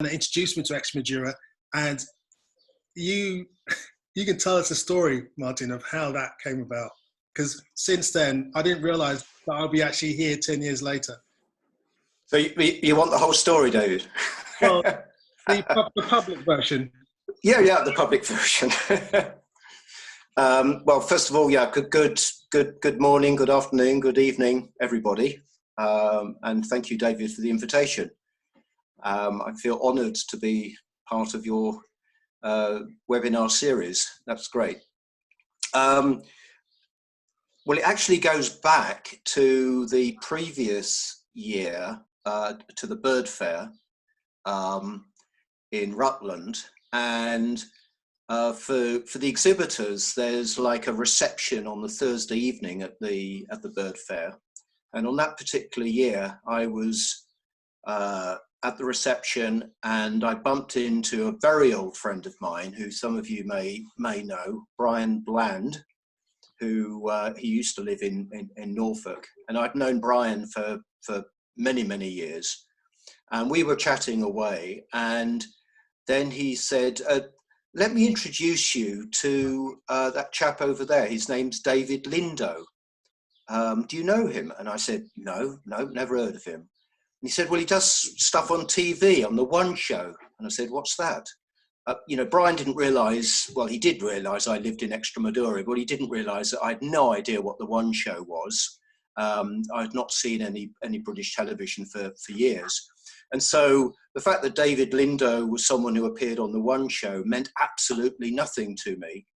introduced me to Extremadura, and you you can tell us a story, Martin, of how that came about. Because since then, I didn't realise that I'll be actually here 10 years later. So you want the whole story, David? Well, the public version. Yeah, the public version. Well, first of all, yeah, good morning, good afternoon, good evening, everybody, and thank you, David, for the invitation. I feel honoured to be part of your webinar series. That's great. Well, it actually goes back to the previous year, to the bird fair in Rutland, and for the exhibitors, there's like a reception on the Thursday evening at the bird fair, and on that particular year, I was at the reception, and I bumped into a very old friend of mine, who some of you may know, Brian Bland, who he used to live in Norfolk, and I'd known Brian for many years, and we were chatting away, and then he said, let me introduce you to that chap over there. His name's David Lindo. Do you know him? And I said, no, never heard of him. And he said, well, he does stuff on TV, on the One Show. And I said, what's that? Brian didn't realise, well, he did realise I lived in Extremadura, but he didn't realise that I had no idea what the One Show was. I had not seen any British television for years. And so the fact that David Lindo was someone who appeared on the One Show meant absolutely nothing to me.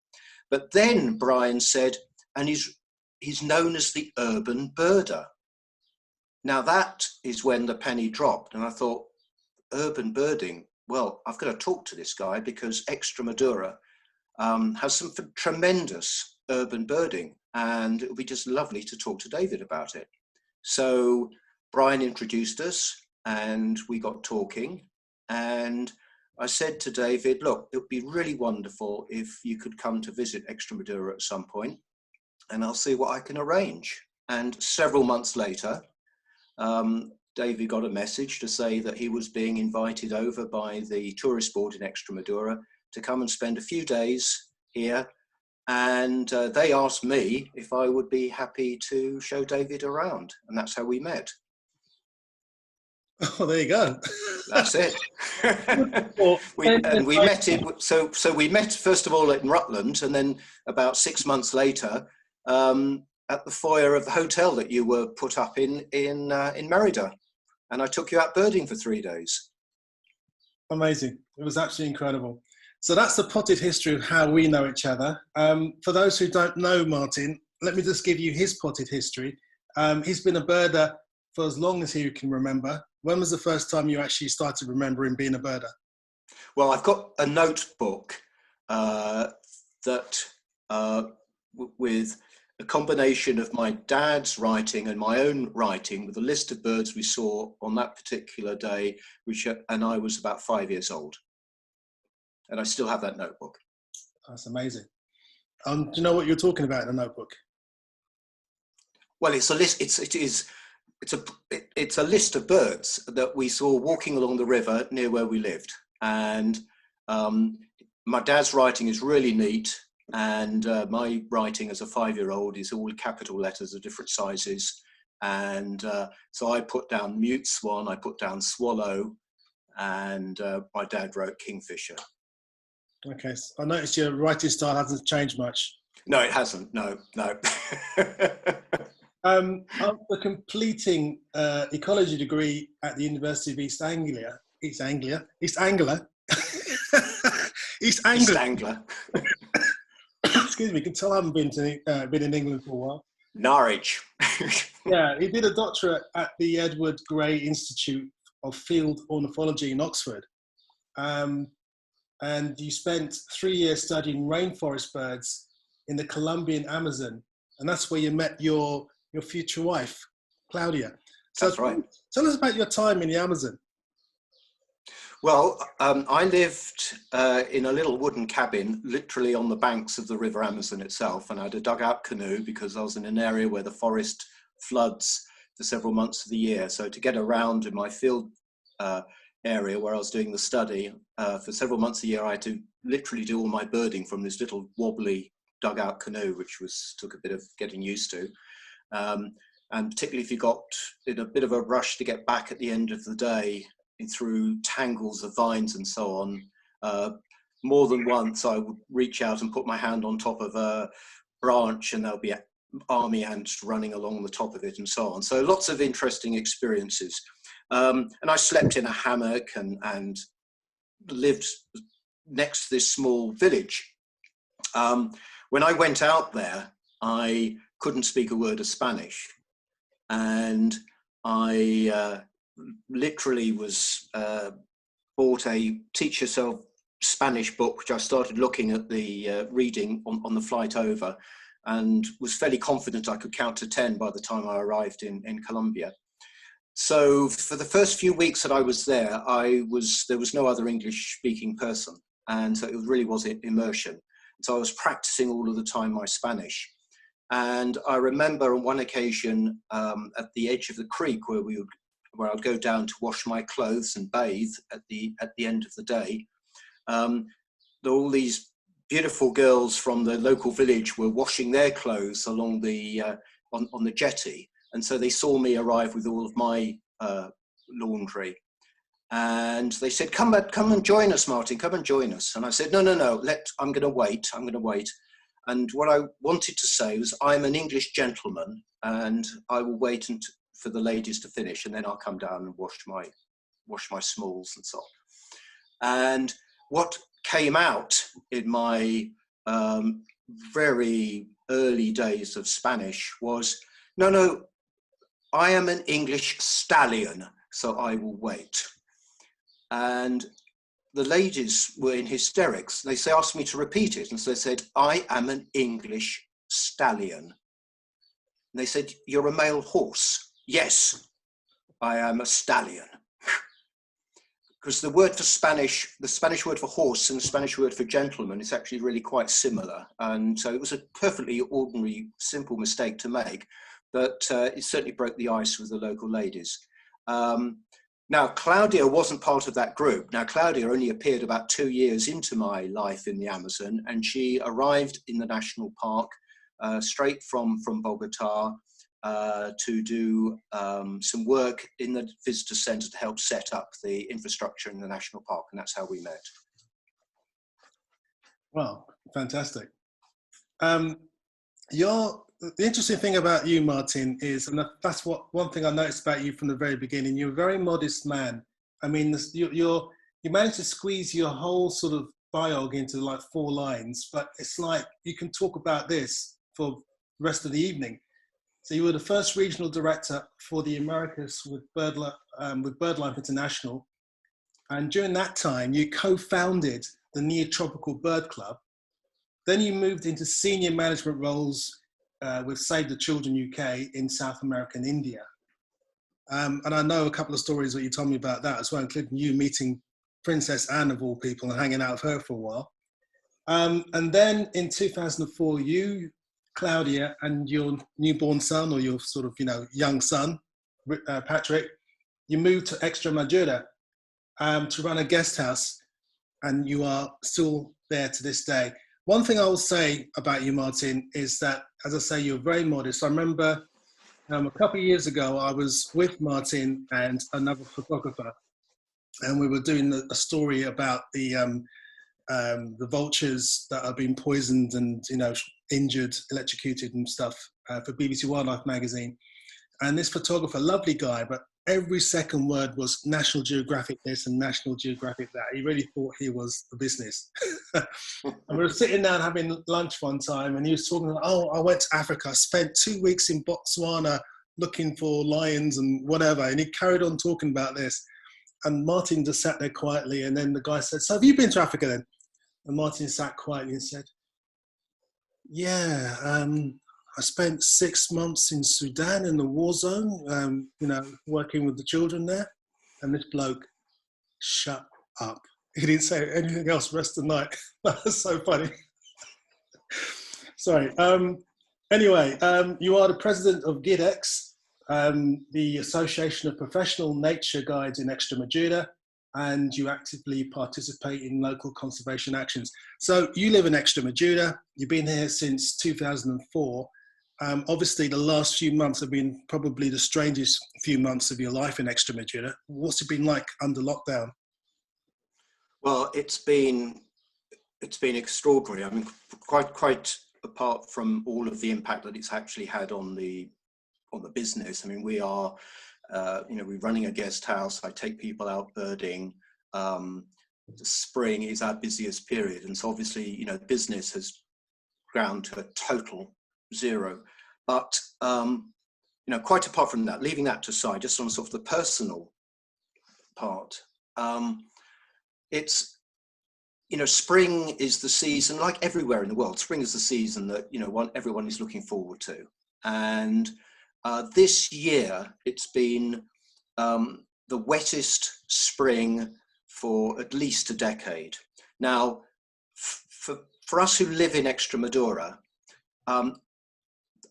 But then Brian said, and he's known as the urban birder. Now that is when the penny dropped, and I thought, urban birding, well, I've got to talk to this guy, because Extremadura has some tremendous urban birding, and it would be just lovely to talk to David about it. So Brian introduced us, and we got talking, and I said to David, look, it would be really wonderful if you could come to visit Extremadura at some point, and I'll see what I can arrange. And several months later, David got a message to say that he was being invited over by the tourist board in Extremadura to come and spend a few days here, and they asked me if I would be happy to show David around, and that's how we met. Oh, there you go. That's it. we met in, so we met first of all in Rutland, and then about 6 months later at the foyer of the hotel that you were put up in Merida, and I took you out birding for 3 days. Amazing! It was absolutely incredible. So that's the potted history of how we know each other. For those who don't know Martin, let me just give you his potted history. He's been a birder for as long as he can remember. When was the first time you actually started remembering being a birder? Well, I've got a notebook with a combination of my dad's writing and my own writing, with a list of birds we saw on that particular day, and I was about 5 years old. And I still have that notebook. That's amazing. Do you know what you're talking about in the notebook? Well, it's a list. It's a list of birds that we saw walking along the river near where we lived, and my dad's writing is really neat, and my writing as a 5-year-old is all capital letters of different sizes, and so I put down mute swan, I put down swallow, and my dad wrote kingfisher. Okay, so I noticed your writing style hasn't changed much. No, it hasn't. No. After completing ecology degree at the University of East Anglia. Excuse me, you can tell I haven't been in England for a while. Norwich. Yeah, he did a doctorate at the Edward Gray Institute of Field Ornithology in Oxford. And you spent 3 years studying rainforest birds in the Colombian Amazon. And that's where you met your future wife, Claudia. So that's right. Tell us about your time in the Amazon. Well, I lived in a little wooden cabin, literally on the banks of the River Amazon itself, and I had a dugout canoe because I was in an area where the forest floods for several months of the year. So to get around in my field area where I was doing the study, for several months a year, I had to literally do all my birding from this little wobbly dugout canoe, which took a bit of getting used to. And particularly if you got in a bit of a rush to get back at the end of the day through tangles of vines and so on, more than once I would reach out and put my hand on top of a branch and there'll be army ants running along the top of it and so on. So lots of interesting experiences. And I slept in a hammock and lived next to this small village. When I went out there, I couldn't speak a word of Spanish. And I literally was bought a Teach Yourself Spanish book, which I started looking at the reading on the flight over, and was fairly confident I could count to 10 by the time I arrived in Colombia. So for the first few weeks that I was there, there was no other English speaking person. And so it really was immersion. So I was practicing all of the time my Spanish. And I remember on one occasion at the edge of the creek where I'd go down to wash my clothes and bathe at the end of the day, all these beautiful girls from the local village were washing their clothes along the on the jetty, and so they saw me arrive with all of my laundry, and they said, "Come and join us, Martin. Come and join us." And I said, "No. I'm going to wait." And what I wanted to say was, "I'm an English gentleman, and I will wait for the ladies to finish, and then I'll come down and wash my smalls and so on." And what came out in my very early days of Spanish was, no, I am an English stallion, so I will wait. And the ladies were in hysterics. They asked me to repeat it. And so they said, "I am an English stallion." And they said, "You're a male horse." "Yes, I am a stallion." Because the word for Spanish, the Spanish word for horse and the Spanish word for gentleman is actually really quite similar. And so it was a perfectly ordinary, simple mistake to make, but it certainly broke the ice with the local ladies. Now, Claudia wasn't part of that group. Now, Claudia only appeared about 2 years into my life in the Amazon, and she arrived in the national park straight from Bogota, to do some work in the visitor centre to help set up the infrastructure in the national park, and that's how we met. Wow, fantastic. The interesting thing about you, Martin, is, and that's one thing I noticed about you from the very beginning, you're a very modest man. I mean, you managed to squeeze your whole sort of biog into like 4 lines, but it's like you can talk about this for the rest of the evening. So you were the first regional director for the Americas with BirdLife International. And during that time, you co-founded the Neotropical Bird Club. Then you moved into senior management roles with Save the Children UK in South America and India. And I know a couple of stories that you told me about that as well, including you meeting Princess Anne of all people and hanging out with her for a while. And then in 2004, you, Claudia, and your newborn son, or your sort of, young son, Patrick, you moved to Extremadura to run a guest house, and you are still there to this day. One thing I will say about you, Martin, is that, as I say, you're very modest. I remember a couple of years ago, I was with Martin and another photographer, and we were doing a story about the vultures that have been poisoned and injured, electrocuted and stuff for BBC Wildlife magazine. And this photographer, lovely guy, but every second word was National Geographic this and National Geographic that. He really thought he was the business. And we were sitting down having lunch one time, and he was talking about, I went to Africa, I spent 2 weeks in Botswana looking for lions and whatever. And he carried on talking about this. And Martin just sat there quietly. And then the guy said, "So have you been to Africa then?" And Martin sat quietly and said, "Yeah, I spent 6 months in Sudan in the war zone, working with the children there." And this bloke shut up. He didn't say anything else the rest of the night. That's so funny. Sorry. Anyway, you are the president of GIDEX, the Association of Professional Nature Guides in Extremadura. and you actively participate in local conservation actions. So you live in Extremadura, you've been here since 2004. Obviously, the last few months have been probably the strangest few months of your life in Extremadura. What's it been like under lockdown? Well, it's been extraordinary. I mean, quite apart from all of the impact that it's actually had on the business. I mean, we're running a guest house. I take people out birding. Spring is our busiest period, and so obviously, business has ground to a total zero. But quite apart from that, leaving that aside, just on sort of the personal part, it's spring is the season, like everywhere in the world. Spring is the season that everyone is looking forward to, and this year it's been the wettest spring for at least a decade. Now, for us who live in Extremadura,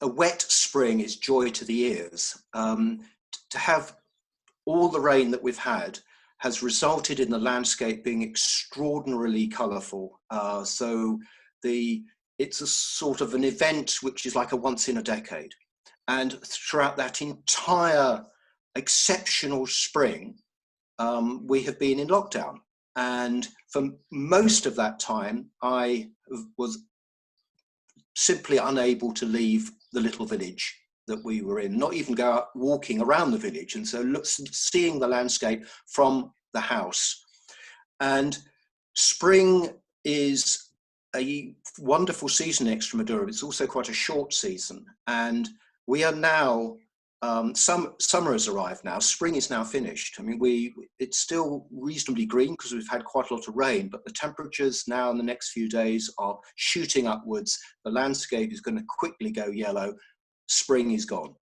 a wet spring is joy to the ears. To have all the rain that we've had has resulted in the landscape being extraordinarily colourful. So it's a sort of an event which is like a once in a decade. And throughout that entire exceptional spring, we have been in lockdown. And for most of that time, I was simply unable to leave the little village that we were in, not even go out walking around the village. And so seeing the landscape from the house. And spring is a wonderful season in Extremadura. It's also quite a short season. And we are now, summer has arrived now. Spring is now finished. I mean, it's still reasonably green because we've had quite a lot of rain, but the temperatures now in the next few days are shooting upwards. The landscape is going to quickly go yellow. Spring is gone.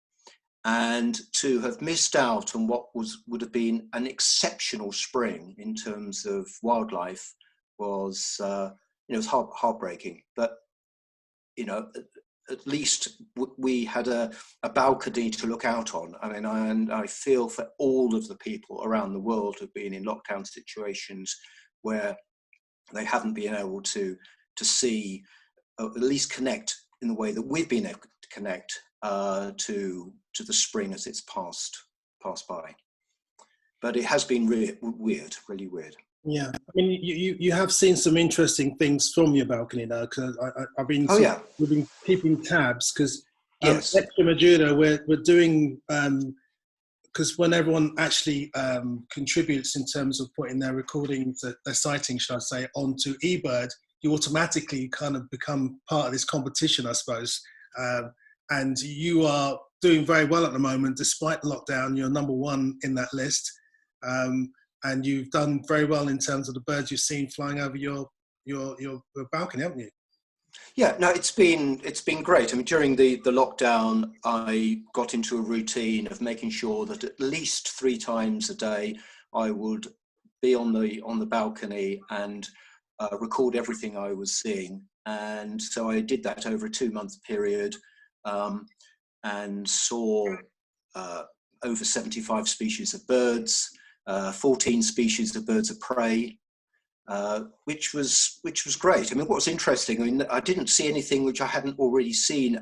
And to have missed out on what would have been an exceptional spring in terms of wildlife was, it was heartbreaking. But, at least we had a balcony to look out on. I mean, and I feel for all of the people around the world who've been in lockdown situations where they haven't been able to see, or at least connect in the way that we've been able to connect to the spring as it's passed by. But it has been really weird. Yeah, I mean, you have seen some interesting things from your balcony now, because I've been we've been keeping tabs, because yes, Extremadura, we're doing, because when everyone actually contributes in terms of putting their recordings, their sightings, should I say, onto eBird, you automatically kind of become part of this competition, I suppose. And you are doing very well at the moment, despite lockdown. You're number one in that list. And you've done very well in terms of the birds you've seen flying over your balcony, haven't you? Yeah, no, it's been great. I mean, during the lockdown, I got into a routine of making sure that at least 3 times a day I would be on the balcony and record everything I was seeing. And so I did that over a 2-month period, and saw over 75 species of birds. 14 species of birds of prey, which was great. I mean, what was interesting, I mean, I didn't see anything which I hadn't already seen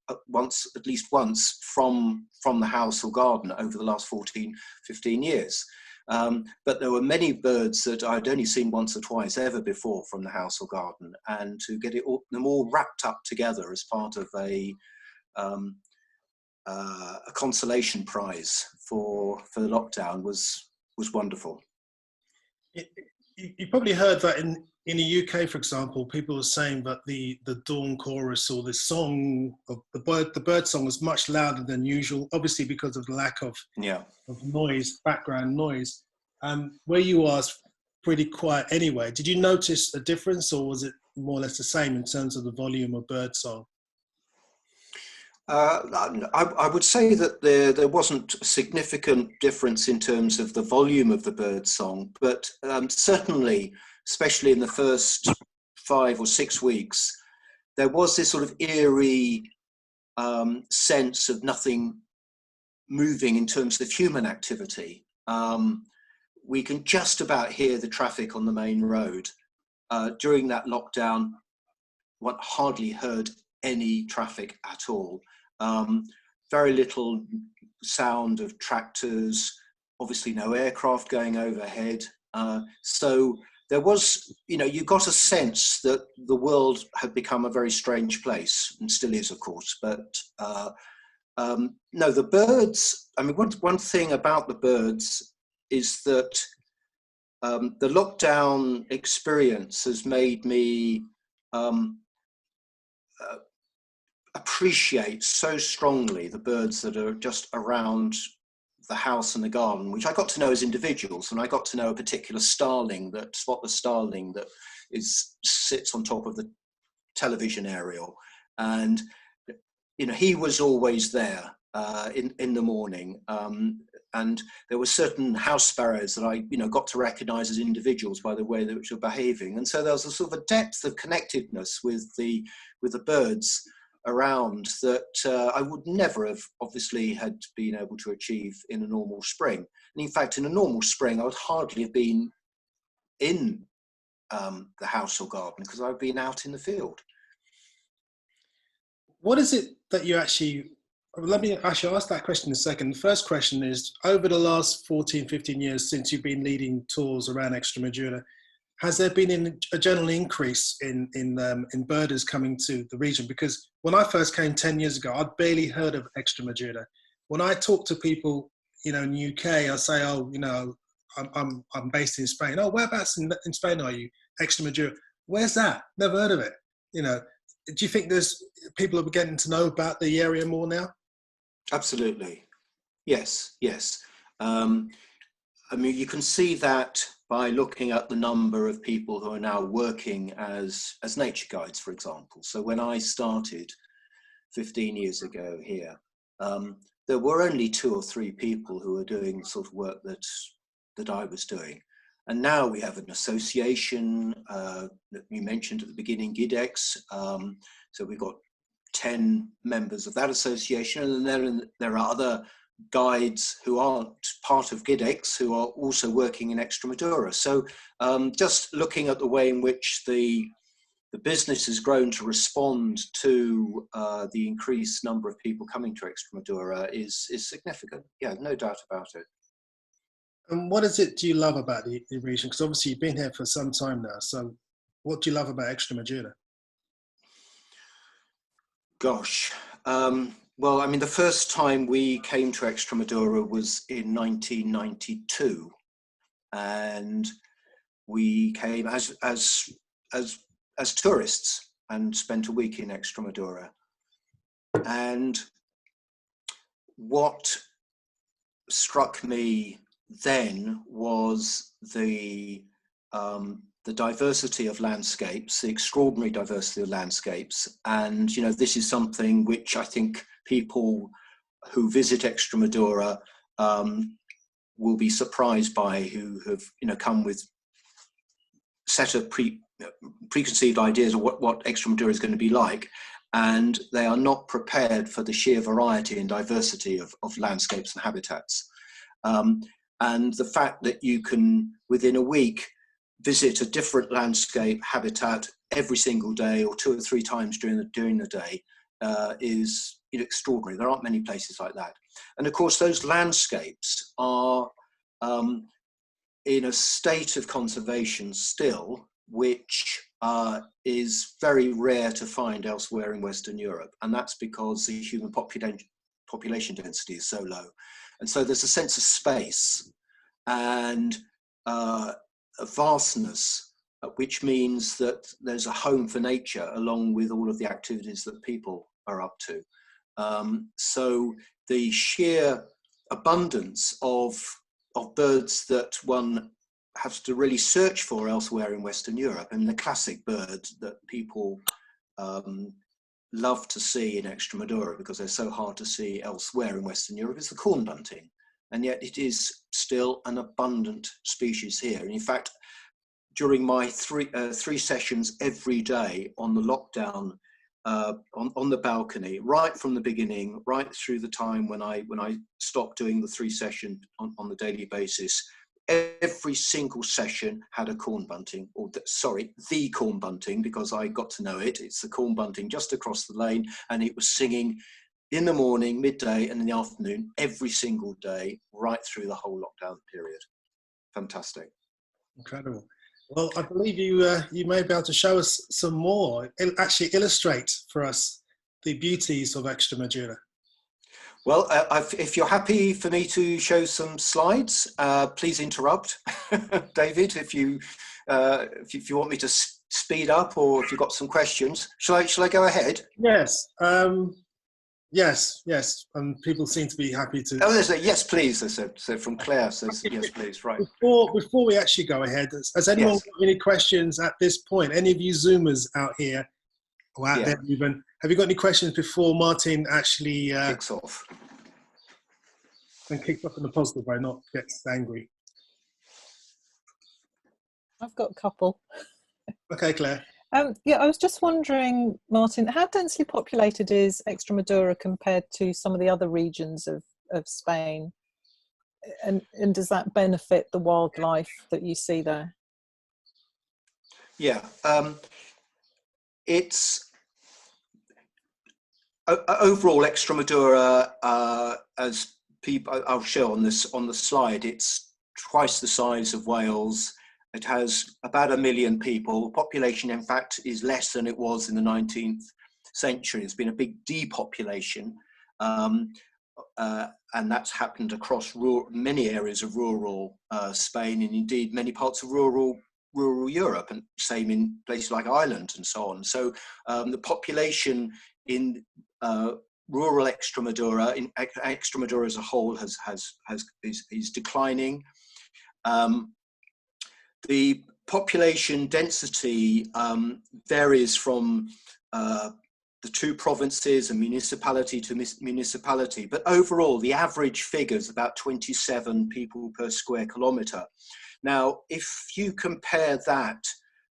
at least once from the house or garden over the last 15 years. But there were many birds that I'd only seen once or twice ever before from the house or garden, and to get them all wrapped up together as part of a consolation prize for the lockdown was wonderful. You probably heard that in the UK, for example, people were saying that the dawn chorus, or the song of the bird song, was much louder than usual, obviously because of the lack of noise, background noise. Where you are is pretty quiet anyway. Did you notice a difference, or was it more or less the same in terms of the volume of bird song? I would say that there wasn't a significant difference in terms of the volume of the bird song, but certainly, especially in the first 5 or 6 weeks, there was this sort of eerie sense of nothing moving in terms of human activity, we can just about hear the traffic on the main road. During that lockdown, one hardly heard any traffic at all. Very little sound of tractors, obviously no aircraft going overhead. So there was, you got a sense that the world had become a very strange place, and still is, of course. But no, the birds, I mean, one thing about the birds is that the lockdown experience has made me appreciate so strongly the birds that are just around the house and the garden, which I got to know as individuals. And I got to know a particular starling, Spot the starling, that sits on top of the television aerial. And he was always there in the morning. And there were certain house sparrows that I got to recognize as individuals by the way that which were behaving. And so there was a sort of a depth of connectedness with the birds around that I would never have obviously had been able to achieve in a normal spring. And in fact, in a normal spring, I would hardly have been in the house or garden because I've been out in the field. What is it that you actually, let me actually ask that question in a second. The first question is, over the last 14, 15 years since you've been leading tours around Extremadura, has there been a general increase in birders coming to the region? Because when I first came 10 years ago, I'd barely heard of Extremadura. When I talk to people, in the UK, I say, I'm based in Spain. Oh, whereabouts in Spain are you? Extremadura. Where's that? Never heard of it. Do you think there's people are getting to know about the area more now? Absolutely. Yes. I mean, you can see that by looking at the number of people who are now working as nature guides, for example. So when I started 15 years ago here, there were only 2 or 3 people who were doing the sort of work that I was doing. And now we have an association that you mentioned at the beginning, GIDEX. So we've got 10 members of that association, and then there are other guides who aren't part of GIDEX who are also working in Extremadura. So just looking at the way in which the business has grown to respond to the increased number of people coming to Extremadura is significant. Yeah, no doubt about it. And what is it do you love about the region? Because obviously you've been here for some time now. So what do you love about Extremadura? Gosh. Well, I mean, the first time we came to Extremadura was in 1992, and we came as tourists and spent a week in Extremadura. And what struck me then was the diversity of landscapes, the extraordinary diversity of landscapes. And, this is something which I think people who visit Extremadura will be surprised by, who have, come with set of preconceived ideas of what Extremadura is going to be like. And they are not prepared for the sheer variety and diversity of landscapes and habitats. And the fact that you can, within a week, visit a different landscape habitat every single day or 2 or 3 times during the day is extraordinary. There aren't many places like that. And of course, those landscapes are in a state of conservation still, which is very rare to find elsewhere in Western Europe. And that's because the human population density is so low. And so there's a sense of space and a vastness, which means that there's a home for nature along with all of the activities that people are up to. So the sheer abundance of birds that one has to really search for elsewhere in Western Europe, and the classic bird that people love to see in Extremadura because they're so hard to see elsewhere in Western Europe, is the corn bunting. And yet it is still an abundant species here. And in fact, during my three sessions every day on the lockdown, on the balcony, right from the beginning, right through the time when I stopped doing the 3 sessions on the daily basis, every single session had a corn bunting, or the corn bunting, because I got to know it. It's the corn bunting just across the lane, and it was singing in the morning, midday, and in the afternoon, every single day, right through the whole lockdown period. Fantastic. Incredible. Well, I believe you may be able to show us some more, actually illustrate for us the beauties of Extremadura. Well, if you're happy for me to show some slides, please interrupt, David, if you want me to speed up, or if you've got some questions. Shall I go ahead? Yes. Yes. And people seem to be happy to. Oh, there's a yes, please. I said. So from Claire says yes, please. Right. Before we actually go ahead, has anyone got any questions at this point? Any of you Zoomers out here, or out there even, have you got any questions before Martin actually kicks off? And kicks off in a positive way, not gets angry. I've got a couple. Okay, Claire. Yeah, I was just wondering, Martin, how densely populated is Extremadura compared to some of the other regions of Spain? And does that benefit the wildlife that you see there? Yeah, it's overall Extremadura, as people I'll show on the slide, it's twice the size of Wales. It has about 1 million people. Population, in fact, is less than it was in the 19th century. There's been a big depopulation, and that's happened across many areas of rural Spain, and indeed many parts of rural Europe, and same in places like Ireland and so on. So the population in rural Extremadura, in Extremadura as a whole, is declining. The population density varies from the two provinces and municipality to municipality, but overall the average figure is about 27 people per square kilometre. Now, if you compare that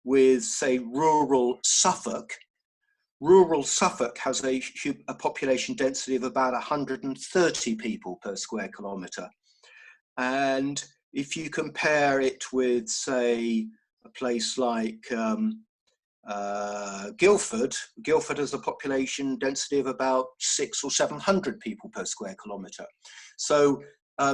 with, say, rural Suffolk has a population density of about 130 people per square kilometre. And if you compare it with, say, a place like Guildford has a population density of about 600 or 700 people per square kilometre. So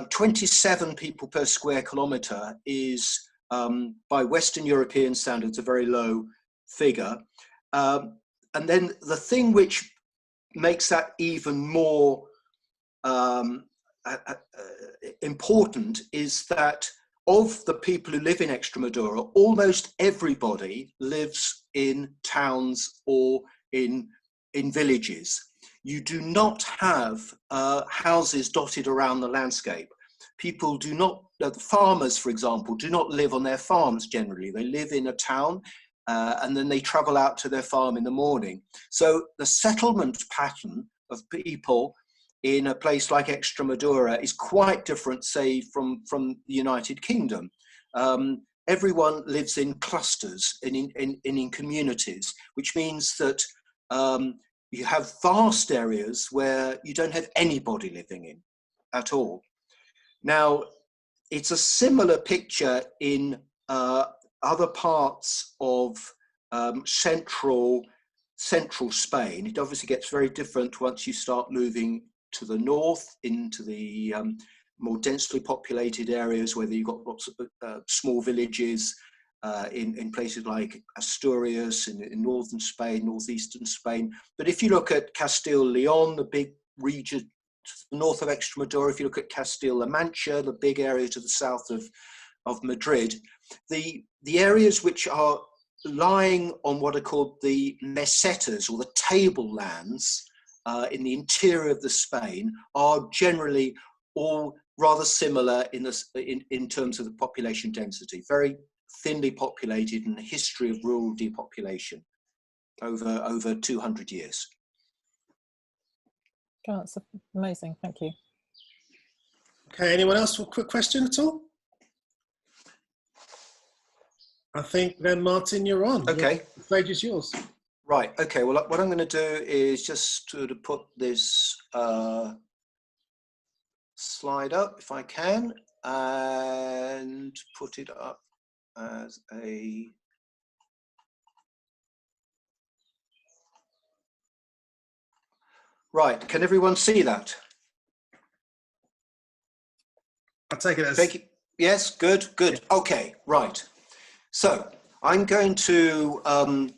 27 people per square kilometre is, by Western European standards, a very low figure. And then the thing which makes that even more important is that of the people who live in Extremadura, almost everybody lives in towns or in villages. You do not have houses dotted around the landscape. People do not, the farmers, for example, do not live on their farms generally. They live in a town and then they travel out to their farm in the morning. So the settlement pattern of people in a place like Extremadura is quite different, say, from the United Kingdom. Everyone lives in clusters and in communities, which means that you have vast areas where you don't have anybody living in at all. Now, it's a similar picture in other parts of central Spain. It obviously gets very different once you start moving to the north into the more densely populated areas, where you've got lots of small villages in places like Asturias in northern Spain, northeastern Spain. But if you look at Castile-Leon, the big region to the north of Extremadura, if you look at Castile-La Mancha, the big area to the south of Madrid, the areas which are lying on what are called the mesetas, or the tablelands, in the interior of the Spain, are generally all rather similar in terms of the population density, very thinly populated, and a history of rural depopulation over 200 years. Oh, that's amazing, thank you. Okay, anyone else for a quick question at all? I think then, Martin, you're on. Okay. The stage is yours. Right, okay, well, what I'm going to do is just to put this slide up, if I can. and put it up as a... Right, can everyone see that? I'll take it as... Thank you. Yes, good, good. Okay, right. So I'm going to, I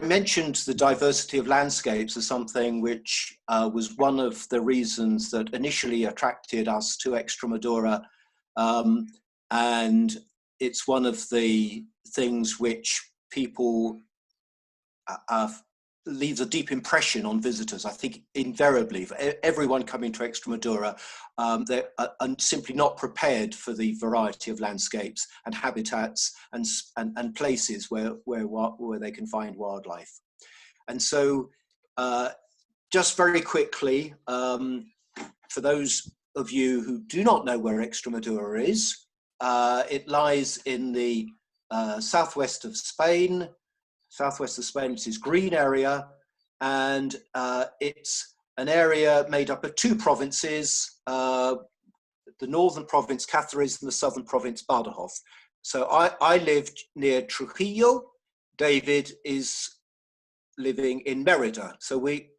mentioned the diversity of landscapes as something which was one of the reasons that initially attracted us to Extremadura. And it's one of the things which people leaves a deep impression on visitors. I think invariably, for everyone coming to Extremadura, they're simply not prepared for the variety of landscapes and habitats and places where they can find wildlife. And so, just very quickly, for those of you who do not know where Extremadura is, it lies in the southwest of Spain. Southwest of Spain, it's this green area, and it's an area made up of two provinces, the northern province Cáceres and the southern province Badajoz. So I lived near Trujillo. David is living in Mérida. So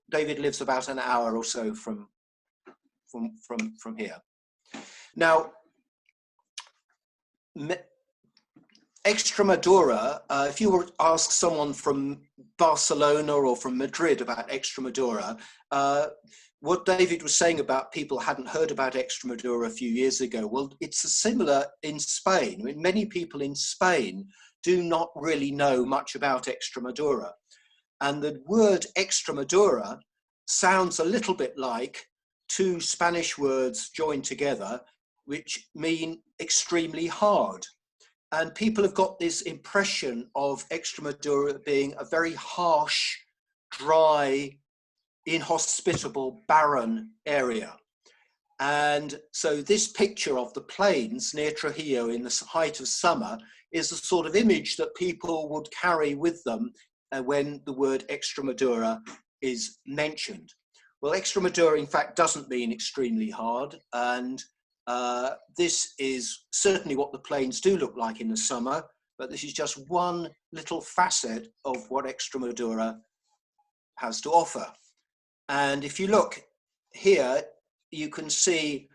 David lives about an hour or so from here. Now, Extremadura, if you were to ask someone from Barcelona or from Madrid about Extremadura, what David was saying about people hadn't heard about Extremadura a few years ago, well, it's similar in Spain. I mean, many people in Spain do not really know much about Extremadura. And the word Extremadura sounds a little bit like two Spanish words joined together, which mean extremely hard. And people have got this impression of Extremadura being a very harsh, dry, inhospitable, barren area. And so this picture of the plains near Trujillo in the height of summer is the sort of image that people would carry with them when the word Extremadura is mentioned. Well, Extremadura, in fact, doesn't mean extremely hard. And this is certainly what the plains do look like in the summer, but this is just one little facet of what Extremadura has to offer. And if you look here, you can see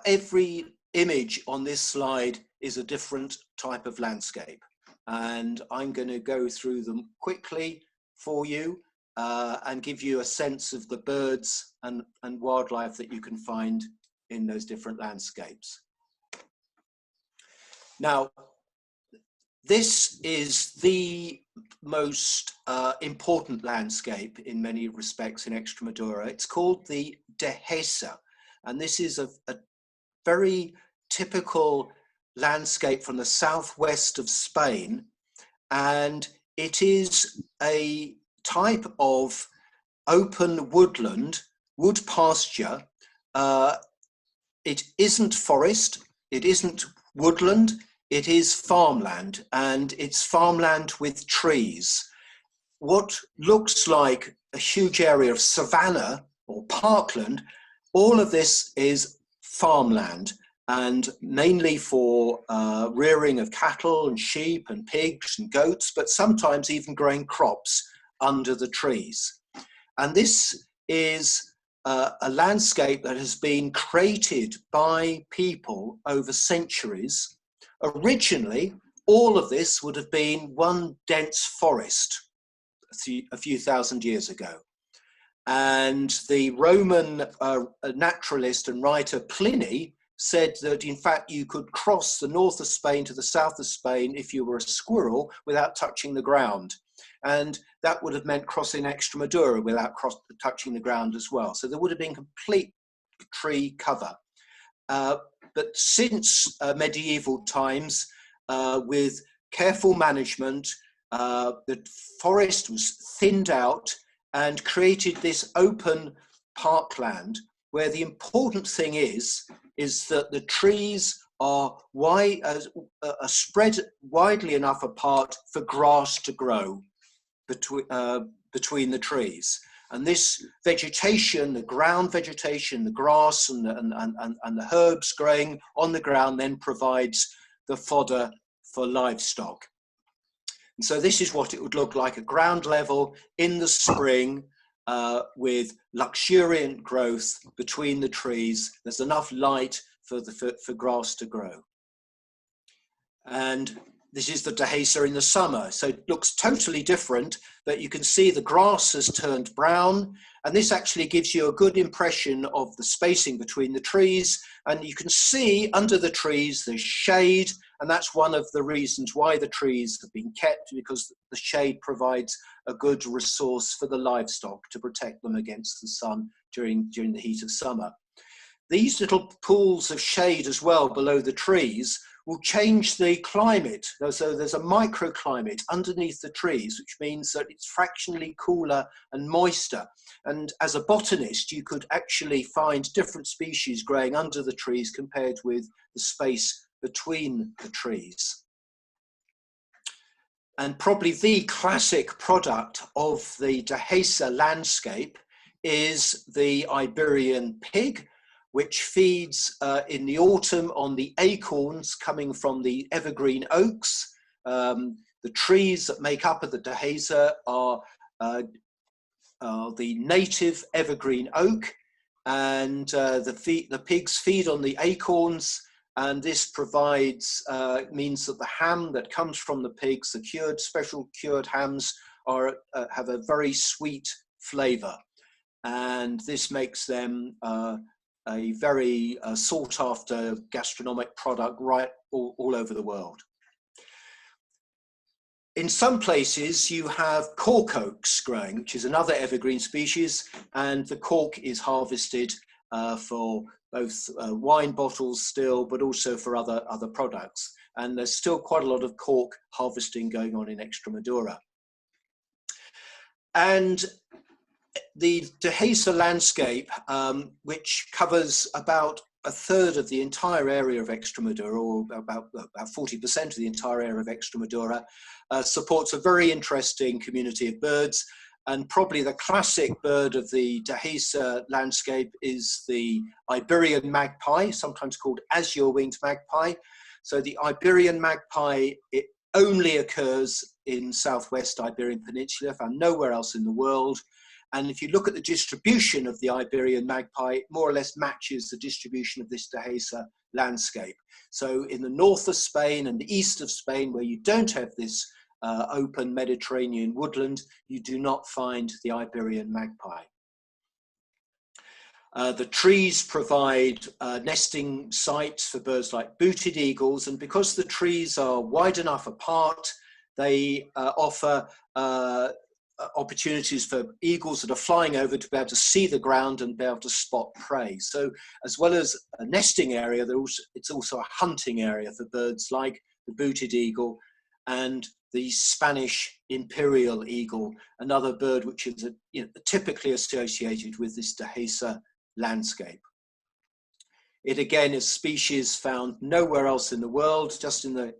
every image on this slide is a different type of landscape. And I'm going to go through them quickly for you and give you a sense of the birds and wildlife that you can find in those different landscapes. Now, this is the most important landscape in many respects in Extremadura. It's called the Dehesa, and this is a very typical landscape from the southwest of Spain, and it is a type of open woodland, wood pasture. It isn't forest, it isn't woodland, it is farmland, and it's farmland with trees. What looks like a huge area of savanna or parkland, all of this is farmland, and mainly for rearing of cattle and sheep and pigs and goats, but sometimes even growing crops under the trees. And this is a landscape that has been created by people over centuries. Originally, all of this would have been one dense forest a few thousand years ago. And the Roman naturalist and writer Pliny said that, in fact, you could cross the north of Spain to the south of Spain if you were a squirrel without touching the ground. And that would have meant crossing Extremadura without touching the ground as well. So there would have been complete tree cover. But since medieval times, with careful management, the forest was thinned out and created this open parkland, where the important thing is that the trees are spread widely enough apart for grass to grow between the trees. And this vegetation, the ground vegetation, the grass and the herbs growing on the ground then provides the fodder for livestock. And so this is what it would look like at ground level in the spring, with luxuriant growth between the trees. There's enough light for grass to grow. And this is the Dehesa in the summer. So it looks totally different, but you can see the grass has turned brown. And this actually gives you a good impression of the spacing between the trees. And you can see under the trees, there's shade. And that's one of the reasons why the trees have been kept, because the shade provides a good resource for the livestock to protect them against the sun during the heat of summer. These little pools of shade as well below the trees will change the climate. So there's a microclimate underneath the trees, which means that it's fractionally cooler and moister. And as a botanist, you could actually find different species growing under the trees compared with the space between the trees. And probably the classic product of the Dehesa landscape is the Iberian pig, which feeds in the autumn on the acorns coming from the evergreen oaks. The trees that make up the Dehesa are the native evergreen oak, and the pigs feed on the acorns, and this provides means that the ham that comes from the pigs, the special cured hams, have a very sweet flavour, and this makes them a very sought-after gastronomic product all over the world. In some places you have cork oaks growing, which is another evergreen species, and the cork is harvested for both wine bottles still, but also for other products. And there's still quite a lot of cork harvesting going on in Extremadura. And the Dehesa landscape, which covers about a third of the entire area of Extremadura, or about 40% of the entire area of Extremadura, supports a very interesting community of birds. And probably the classic bird of the Dehesa landscape is the Iberian magpie, sometimes called azure-winged magpie. So the Iberian magpie, it only occurs in southwest Iberian Peninsula, found nowhere else in the world. And if you look at the distribution of the Iberian magpie, it more or less matches the distribution of this Dehesa landscape. So in the north of Spain and the east of Spain, where you don't have this open Mediterranean woodland, you do not find the Iberian magpie. The trees provide nesting sites for birds like booted eagles, and because the trees are wide enough apart, they offer opportunities for eagles that are flying over to be able to see the ground and be able to spot prey. So as well as a nesting area, it's also a hunting area for birds like the booted eagle and the Spanish imperial eagle, another bird which is typically associated with this Dehesa landscape. It again is a species found nowhere else in the world, just in the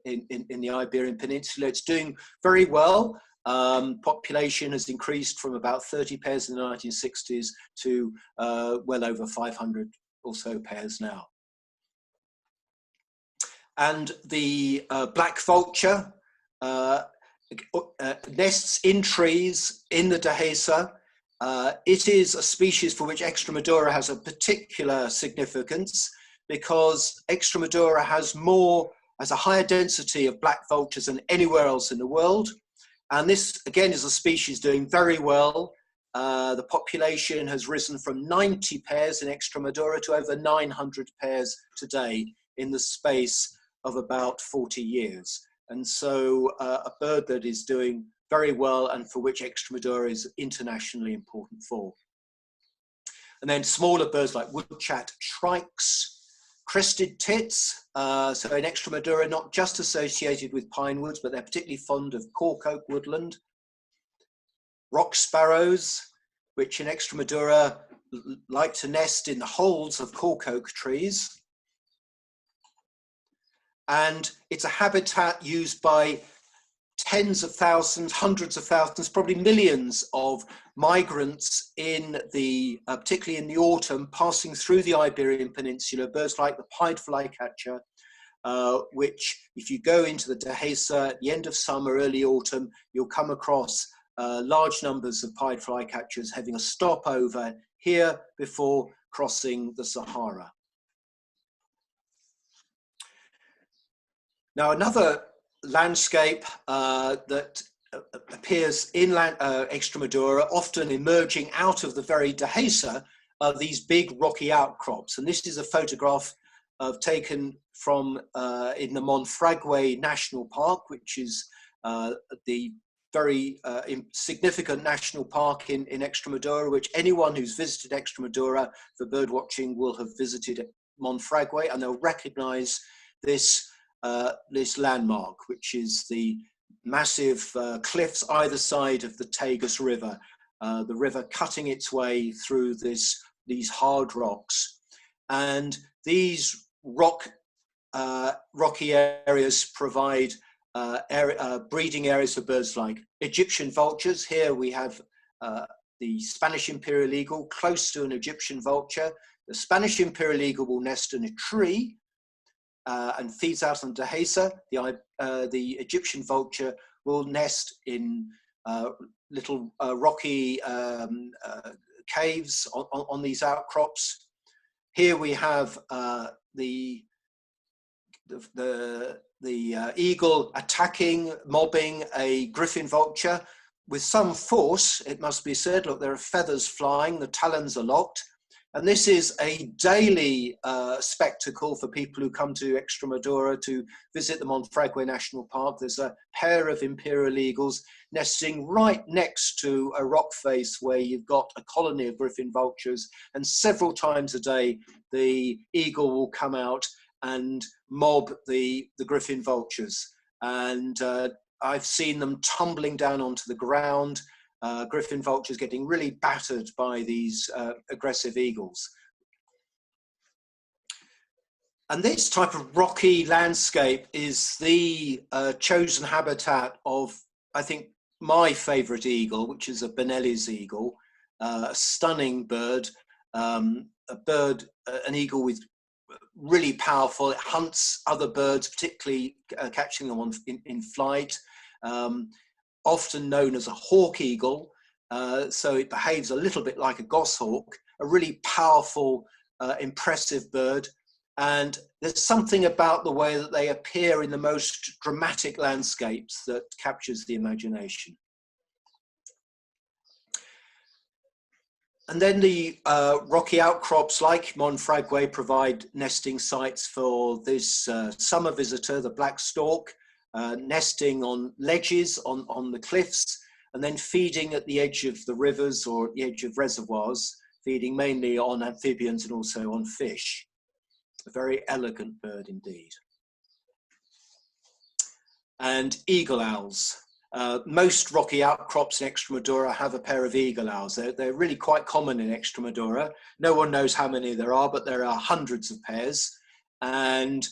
Iberian Peninsula. It's doing very well. Population has increased from about 30 pairs in the 1960s to well over 500 or so pairs now. And the black vulture nests in trees in the Dehesa. It is a species for which Extremadura has a particular significance, because Extremadura has a higher density of black vultures than anywhere else in the world. And this, again, is a species doing very well. The population has risen from 90 pairs in Extremadura to over 900 pairs today in the space of about 40 years. And so a bird that is doing very well and for which Extremadura is internationally important for. And then smaller birds like woodchat shrikes, crested tits, so in Extremadura, not just associated with pine woods, but they're particularly fond of cork oak woodland. Rock sparrows, which in Extremadura like to nest in the holes of cork oak trees. And it's a habitat used by tens of thousands, hundreds of thousands, probably millions of migrants in the, particularly in the autumn, passing through the Iberian Peninsula, birds like the pied flycatcher, which if you go into the Dehesa at the end of summer, early autumn, you'll come across large numbers of pied flycatchers having a stopover here before crossing the Sahara. Now, another landscape that appears in Extremadura, often emerging out of the very Dehesa, are these big rocky outcrops. And this is a photograph taken from in the Monfragüe National Park, which is the very significant national park in Extremadura, which anyone who's visited Extremadura for bird watching will have visited Monfragüe, and they'll recognize this this landmark, which is the massive cliffs either side of the Tagus River, the river cutting its way through these hard rocks. And these rocky areas provide breeding areas for birds like Egyptian vultures. Here we have the Spanish imperial eagle close to an Egyptian vulture. The Spanish imperial eagle will nest in a tree and feeds out on Dehesa. The Egyptian vulture will nest in little rocky caves on these outcrops. Here we have the eagle attacking, mobbing a griffin vulture with some force, it must be said. Look, there are feathers flying, the talons are locked. And this is a daily spectacle for people who come to Extremadura to visit the Monfragüe National Park. There's a pair of imperial eagles nesting right next to a rock face where you've got a colony of griffin vultures, and several times a day the eagle will come out and mob the griffin vultures. And I've seen them tumbling down onto the ground, griffin vultures getting really battered by these aggressive eagles. And this type of rocky landscape is the chosen habitat of, I think, my favorite eagle, which is a Benelli's eagle, a stunning bird, an eagle with really powerful. It hunts other birds, particularly catching them in flight. Often known as a hawk eagle, so it behaves a little bit like a goshawk, a really powerful, impressive bird. And there's something about the way that they appear in the most dramatic landscapes that captures the imagination. And then the rocky outcrops like Monfragüe provide nesting sites for this summer visitor, the black stork, nesting on ledges on the cliffs, and then feeding at the edge of the rivers or at the edge of reservoirs, feeding mainly on amphibians and also on fish. A very elegant bird indeed. And eagle owls. Most rocky outcrops in Extremadura have a pair of eagle owls. They're really quite common in Extremadura. No one knows how many there are, but there are hundreds of pairs. And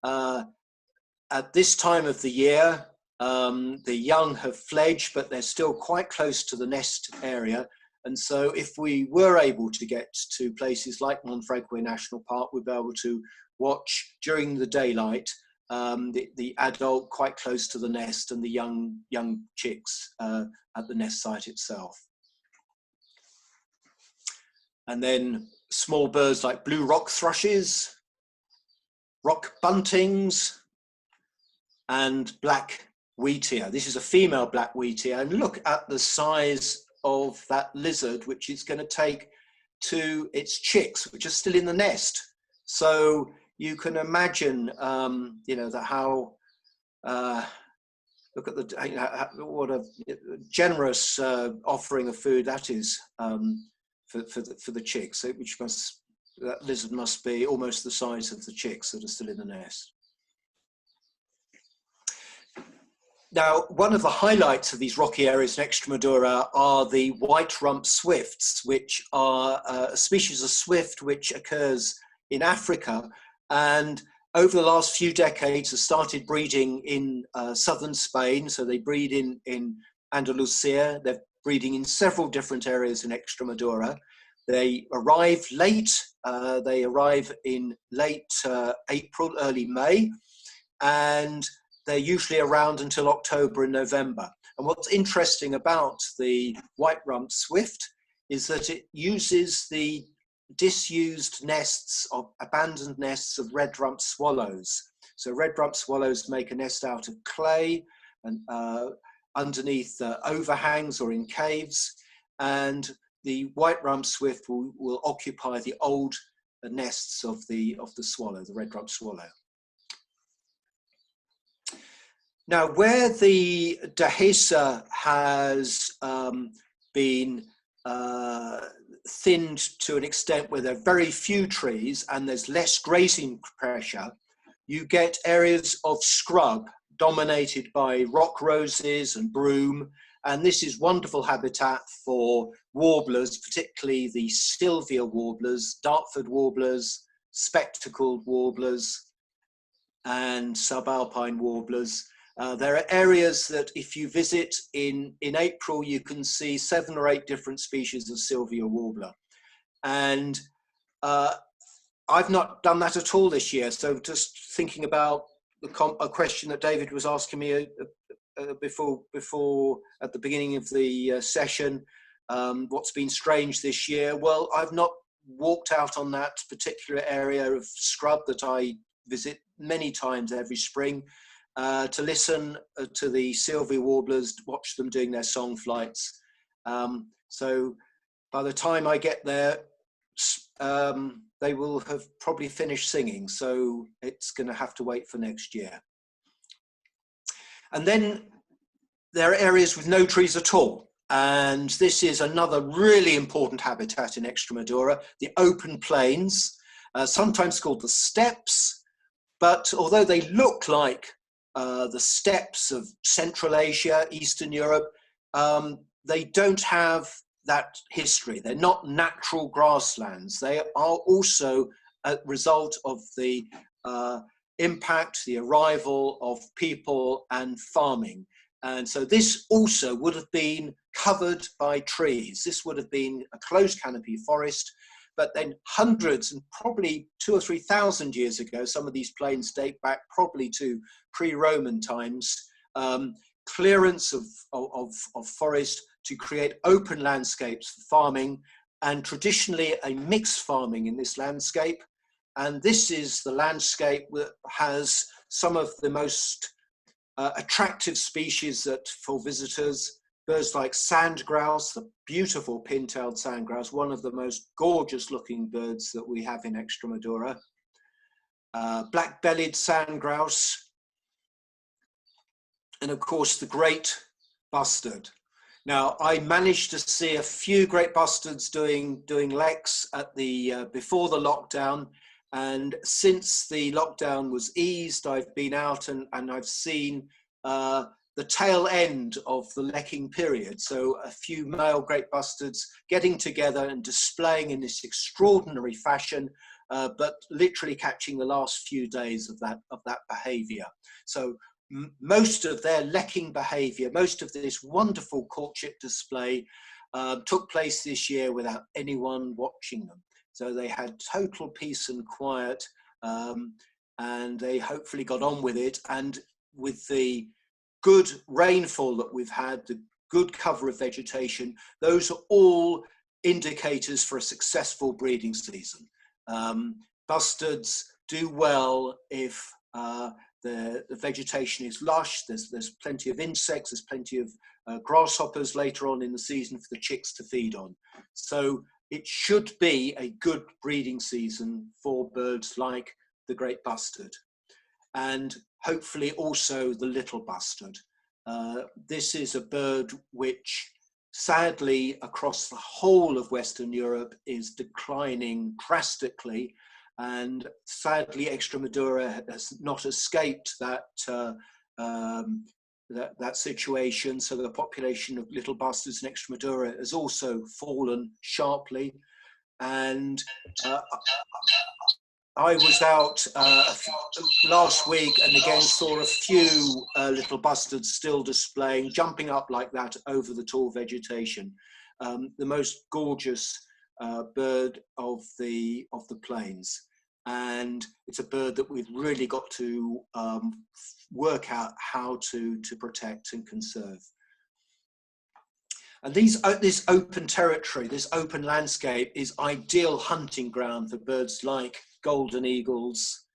at this time of the year, the young have fledged, but they're still quite close to the nest area. And so if we were able to get to places like Monfragüe National Park, we'd be able to watch during the daylight the adult quite close to the nest and the young chicks at the nest site itself. And then small birds like blue rock thrushes, rock buntings, and black wheatear. This is a female black wheatear, and look at the size of that lizard, which it's going to take to its chicks, which are still in the nest. So you can imagine, you know, that how look at the what a generous offering of food that is for the chicks. That lizard must be almost the size of the chicks that are still in the nest. Now, one of the highlights of these rocky areas in Extremadura are the white rump swifts, which are a species of swift which occurs in Africa. And over the last few decades have started breeding in southern Spain. So they breed in Andalusia. They're breeding in several different areas in Extremadura. They arrive late. They arrive in late April, early May, and they're usually around until October and November. And what's interesting about the white-rumped swift is that it uses the disused nests of abandoned nests of red-rumped swallows. So red-rumped swallows make a nest out of clay and underneath overhangs or in caves, and the white-rumped swift will occupy the old nests of the swallow, the red-rumped swallow. Now, where the dehesa has been thinned to an extent where there are very few trees and there's less grazing pressure, you get areas of scrub dominated by rock roses and broom, and this is wonderful habitat for warblers, particularly the Sylvia warblers, Dartford warblers, spectacled warblers, and subalpine warblers. There are areas that if you visit in April, you can see 7 or 8 different species of Sylvia warbler. And I've not done that at all this year. So just thinking about a question that David was asking me before at the beginning of the session, what's been strange this year? Well, I've not walked out on that particular area of scrub that I visit many times every spring. To listen to the Sylvia warblers, watch them doing their song flights. So by the time I get there, they will have probably finished singing. So it's going to have to wait for next year. And then there are areas with no trees at all. And this is another really important habitat in Extremadura, the open plains, sometimes called the steppes. But although they look like the steppes of Central Asia, Eastern Europe, they don't have that history. They're not natural grasslands. They are also a result of the impact, the arrival of people and farming. And so this also would have been covered by trees. This would have been a closed canopy forest. But then hundreds and probably 2,000 or 3,000 years ago, some of these plains date back probably to pre-Roman times, clearance of forest to create open landscapes for farming, and traditionally a mixed farming in this landscape. And this is the landscape that has some of the most attractive species for visitors. Birds like sand grouse, the beautiful pin-tailed sand grouse, one of the most gorgeous looking birds that we have in Extremadura. Black-bellied sand grouse, and of course the great bustard. Now, I managed to see a few great bustards doing leks at the before the lockdown, and since the lockdown was eased, I've been out and I've seen the tail end of the lekking period. So a few male great bustards getting together and displaying in this extraordinary fashion, but literally catching the last few days of that behavior. So most of their lekking behavior, most of this wonderful courtship display took place this year without anyone watching them. So they had total peace and quiet, and they hopefully got on with it. And with the good rainfall that we've had, the good cover of vegetation, those are all indicators for a successful breeding season. Bustards do well if the vegetation is lush, there's plenty of insects, there's plenty of grasshoppers later on in the season for the chicks to feed on. So it should be a good breeding season for birds like the great bustard, and hopefully also the little bustard. This is a bird which sadly across the whole of Western Europe is declining drastically, and sadly Extremadura has not escaped that situation. So the population of little bustards in Extremadura has also fallen sharply, and I was out last week and again saw a few little bustards still displaying, jumping up like that over the tall vegetation. The most gorgeous bird of the plains. And it's a bird that we've really got to work out how to protect and conserve. And this open territory, this open landscape is ideal hunting ground for birds like golden eagles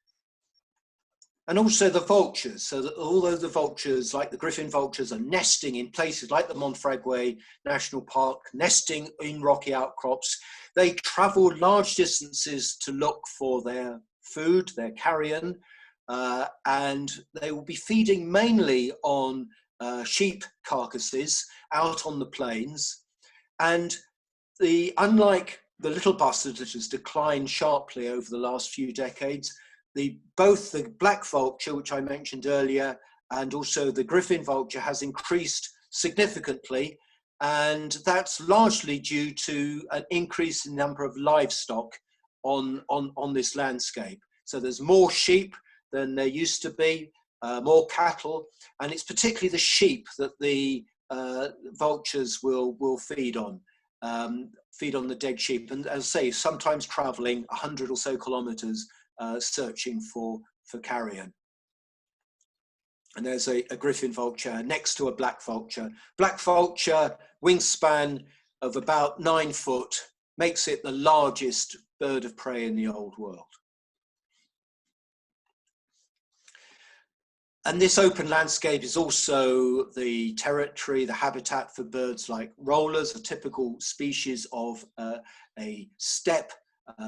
and also the vultures. So that although the vultures, like the griffin vultures, are nesting in places like the Monfragüe National Park, nesting in rocky outcrops, they travel large distances to look for their food, their carrion, and they will be feeding mainly on sheep carcasses out on the plains. And unlike the little bustard that has declined sharply over the last few decades, both the black vulture, which I mentioned earlier, and also the griffin vulture has increased significantly. And that's largely due to an increase in the number of livestock on this landscape. So there's more sheep than there used to be, more cattle, and it's particularly the sheep that the vultures will feed on the dead sheep. And as I say, sometimes traveling 100 or so kilometers searching for carrion. And there's a griffin vulture next to a black vulture. Black vulture, wingspan of about 9 foot, makes it the largest bird of prey in the old world. And this open landscape is also the territory, the habitat for birds like rollers, a typical species of a steppe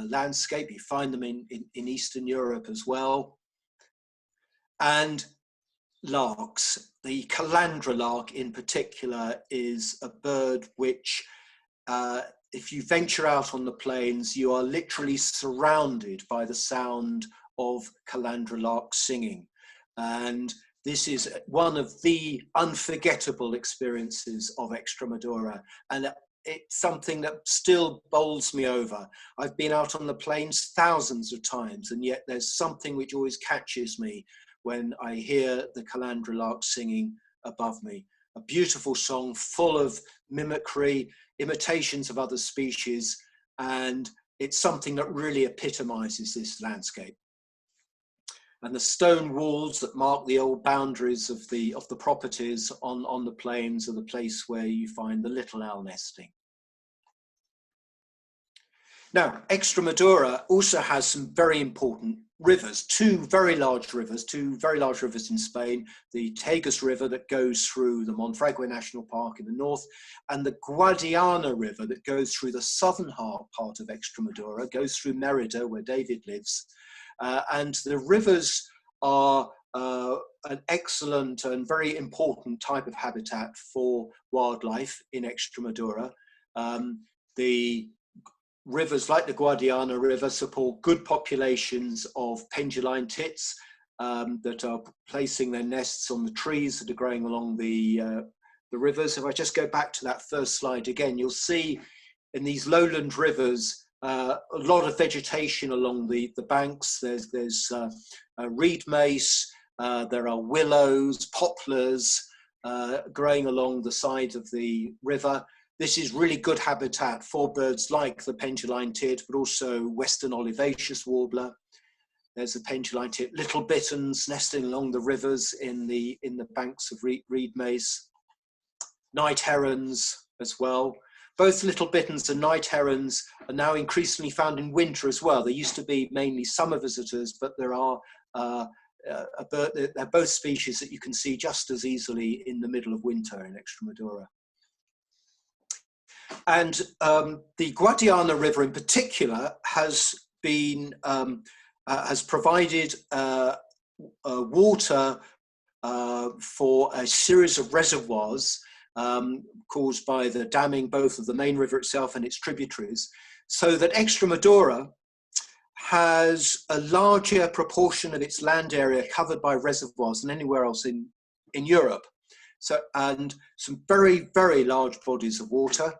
landscape. You find them in Eastern Europe as well. And larks. The calandra lark in particular is a bird which, if you venture out on the plains, you are literally surrounded by the sound of calandra larks singing. And this is one of the unforgettable experiences of Extremadura. And it's something that still bowls me over. I've been out on the plains thousands of times, and yet there's something which always catches me when I hear the calandra lark singing above me. A beautiful song full of mimicry, imitations of other species, and it's something that really epitomizes this landscape. And the stone walls that mark the old boundaries of the properties on the plains are the place where you find the little owl nesting. Now, Extremadura also has some very important rivers, two very large rivers in Spain, the Tagus River that goes through the Monfragüe National Park in the north, and the Guadiana River that goes through the southern part of Extremadura, goes through Mérida, where David lives. And the rivers are an excellent and very important type of habitat for wildlife in Extremadura. The rivers like the Guadiana River support good populations of penduline tits that are placing their nests on the trees that are growing along the rivers. If I just go back to that first slide again, you'll see in these lowland rivers a lot of vegetation along the banks. There's reed mace, there are willows, poplars growing along the side of the river. This is really good habitat for birds like the penduline tit, but also western olivaceous warbler. There's the penduline tit, little bitterns nesting along the rivers in the banks of reed mace. Night herons as well. Both little bitterns and night herons are now increasingly found in winter as well. They used to be mainly summer visitors, but there are they're both species that you can see just as easily in the middle of winter in Extremadura. And the Guadiana River in particular has provided water for a series of reservoirs caused by the damming both of the main river itself and its tributaries, so that Extremadura has a larger proportion of its land area covered by reservoirs than anywhere else in Europe. So, and some very, very large bodies of water.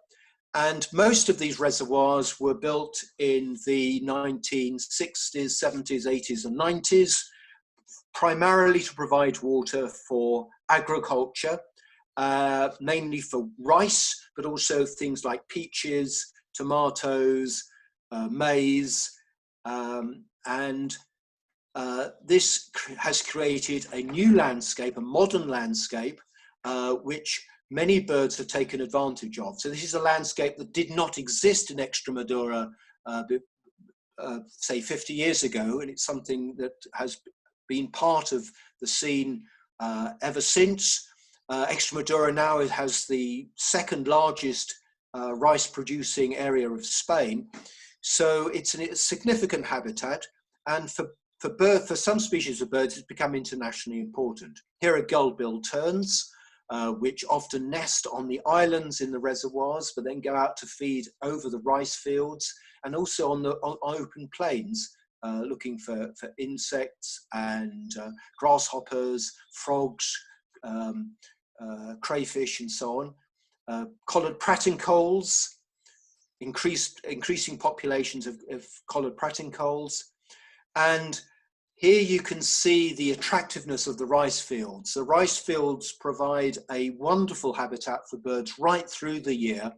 And most of these reservoirs were built in the 1960s, 70s, 80s and 90s, primarily to provide water for agriculture, mainly for rice, but also things like peaches, tomatoes, maize, and this has created a new landscape, a modern landscape, which many birds have taken advantage of. So this is a landscape that did not exist in Extremadura, say 50 years ago, and it's something that has been part of the scene ever since. Extremadura now has the second largest rice producing area of Spain. So it's a significant habitat, and for some species of birds, it's become internationally important. Here are gull-billed terns, which often nest on the islands in the reservoirs, but then go out to feed over the rice fields and also on open plains, looking for insects and grasshoppers, frogs, crayfish, and so on. Collared pratincoles, increasing populations of collared pratincoles. And here you can see the attractiveness of the rice fields. The rice fields provide a wonderful habitat for birds right through the year.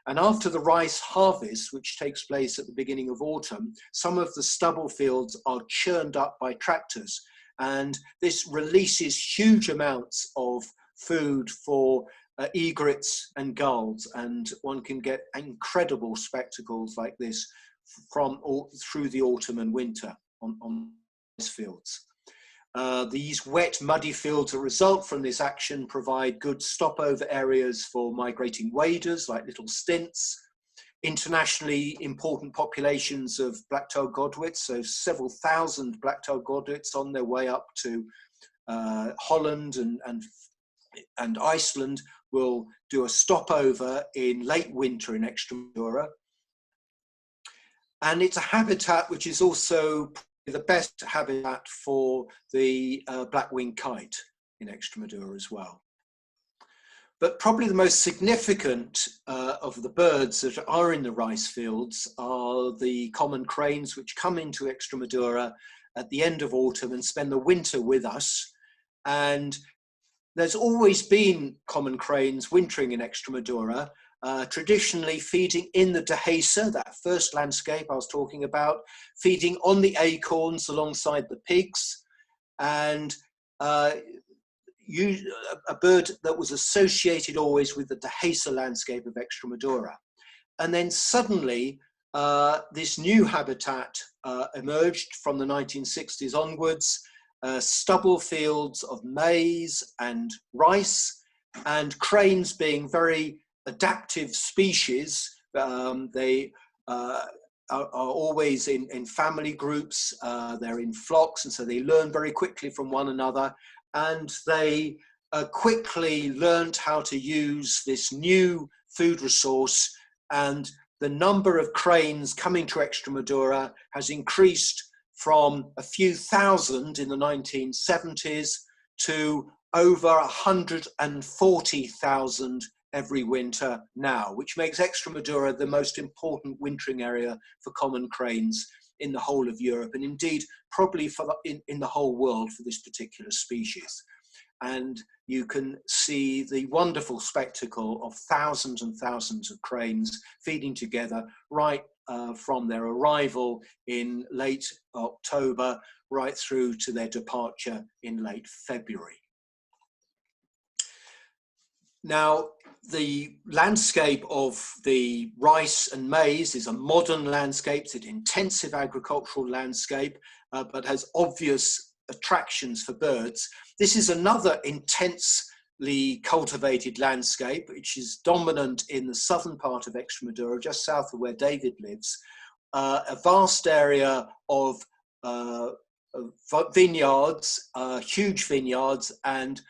And after the rice harvest, which takes place at the beginning of autumn, some of the stubble fields are churned up by tractors. And this releases huge amounts of food for egrets and gulls. And one can get incredible spectacles like this through the autumn and winter on rice fields. These wet, muddy fields that result from this action provide good stopover areas for migrating waders, like little stints, internationally important populations of black-tailed godwits, so several thousand black-tailed godwits on their way up to Holland and Iceland will do a stopover in late winter in Extremadura. And it's a habitat which is also the best habitat for the black-winged kite in Extremadura as well. But probably the most significant of the birds that are in the rice fields are the common cranes, which come into Extremadura at the end of autumn and spend the winter with us. And there's always been common cranes wintering in Extremadura, traditionally feeding in the dehesa, that first landscape I was talking about, feeding on the acorns alongside the pigs, and a bird that was associated always with the dehesa landscape of Extremadura. And then suddenly this new habitat emerged from the 1960s onwards, stubble fields of maize and rice, and cranes being very adaptive species. They are always in family groups, they're in flocks, and so they learn very quickly from one another, and they quickly learned how to use this new food resource, and the number of cranes coming to Extremadura has increased from a few thousand in the 1970s to over 140,000 every winter now, which makes Extremadura the most important wintering area for common cranes in the whole of Europe, and indeed probably in the whole world for this particular species. And you can see the wonderful spectacle of thousands and thousands of cranes feeding together right from their arrival in late October right through to their departure in late February. Now, the landscape of the rice and maize is a modern landscape. It's an intensive agricultural landscape, but has obvious attractions for birds. This is another intensely cultivated landscape, which is dominant in the southern part of Extremadura, just south of where David lives. A vast area of vineyards, huge vineyards, and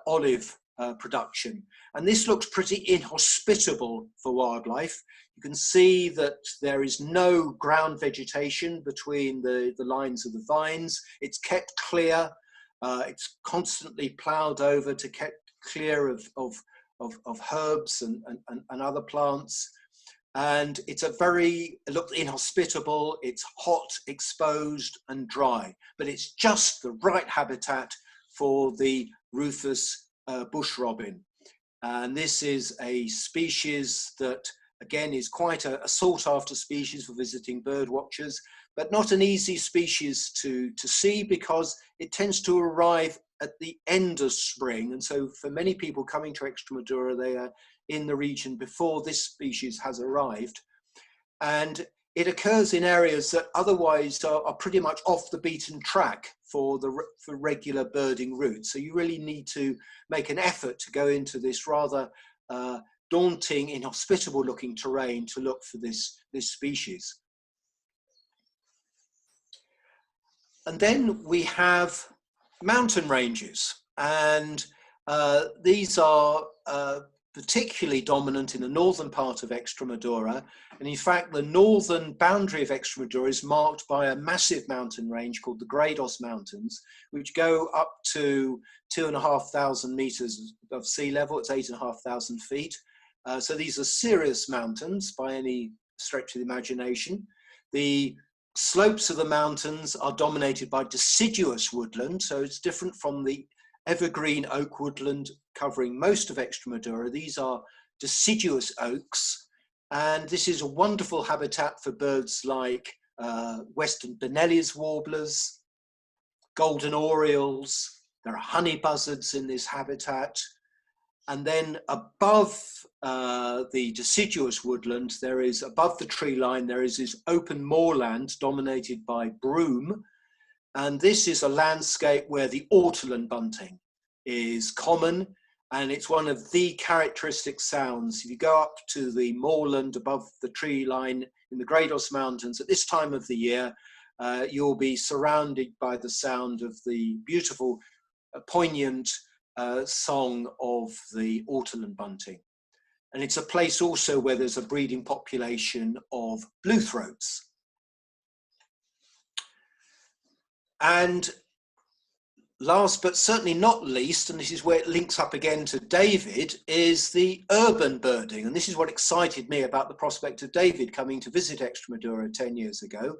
olive production. And this looks pretty inhospitable for wildlife. You can see that there is no ground vegetation between the lines of the vines. It's kept clear. It's constantly ploughed over to keep clear of herbs and other plants. And it looks inhospitable, it's hot, exposed and dry, but it's just the right habitat for the rufous bush robin. And this is a species that, again, is quite a sought after species for visiting bird watchers, but not an easy species to see because it tends to arrive at the end of spring. And so for many people coming to Extremadura, they are in the region before this species has arrived. And it occurs in areas that otherwise are pretty much off the beaten track for regular birding routes. So you really need to make an effort to go into this rather daunting, inhospitable looking terrain to look for this species. And then we have mountain ranges, and these are particularly dominant in the northern part of Extremadura. And in fact, the northern boundary of Extremadura is marked by a massive mountain range called the Gredos Mountains, which go up to 2,500 meters above sea level. It's 8,500 feet. So these are serious mountains by any stretch of the imagination. The slopes of the mountains are dominated by deciduous woodland, so it's different from the evergreen oak woodland covering most of Extremadura. These are deciduous oaks, and this is a wonderful habitat for birds like western Benelli's warblers, golden orioles. There are honey buzzards in this habitat. And then above the deciduous woodland, above the tree line, there is this open moorland dominated by broom. And this is a landscape where the ortolan bunting is common, and it's one of the characteristic sounds. If you go up to the moorland above the tree line in the Gredos Mountains at this time of the year, you'll be surrounded by the sound of the beautiful, poignant song of the ortolan bunting. And it's a place also where there's a breeding population of blue throats. And last but certainly not least, and this is where it links up again to David, is the urban birding. And this is what excited me about the prospect of David coming to visit Extremadura 10 years ago,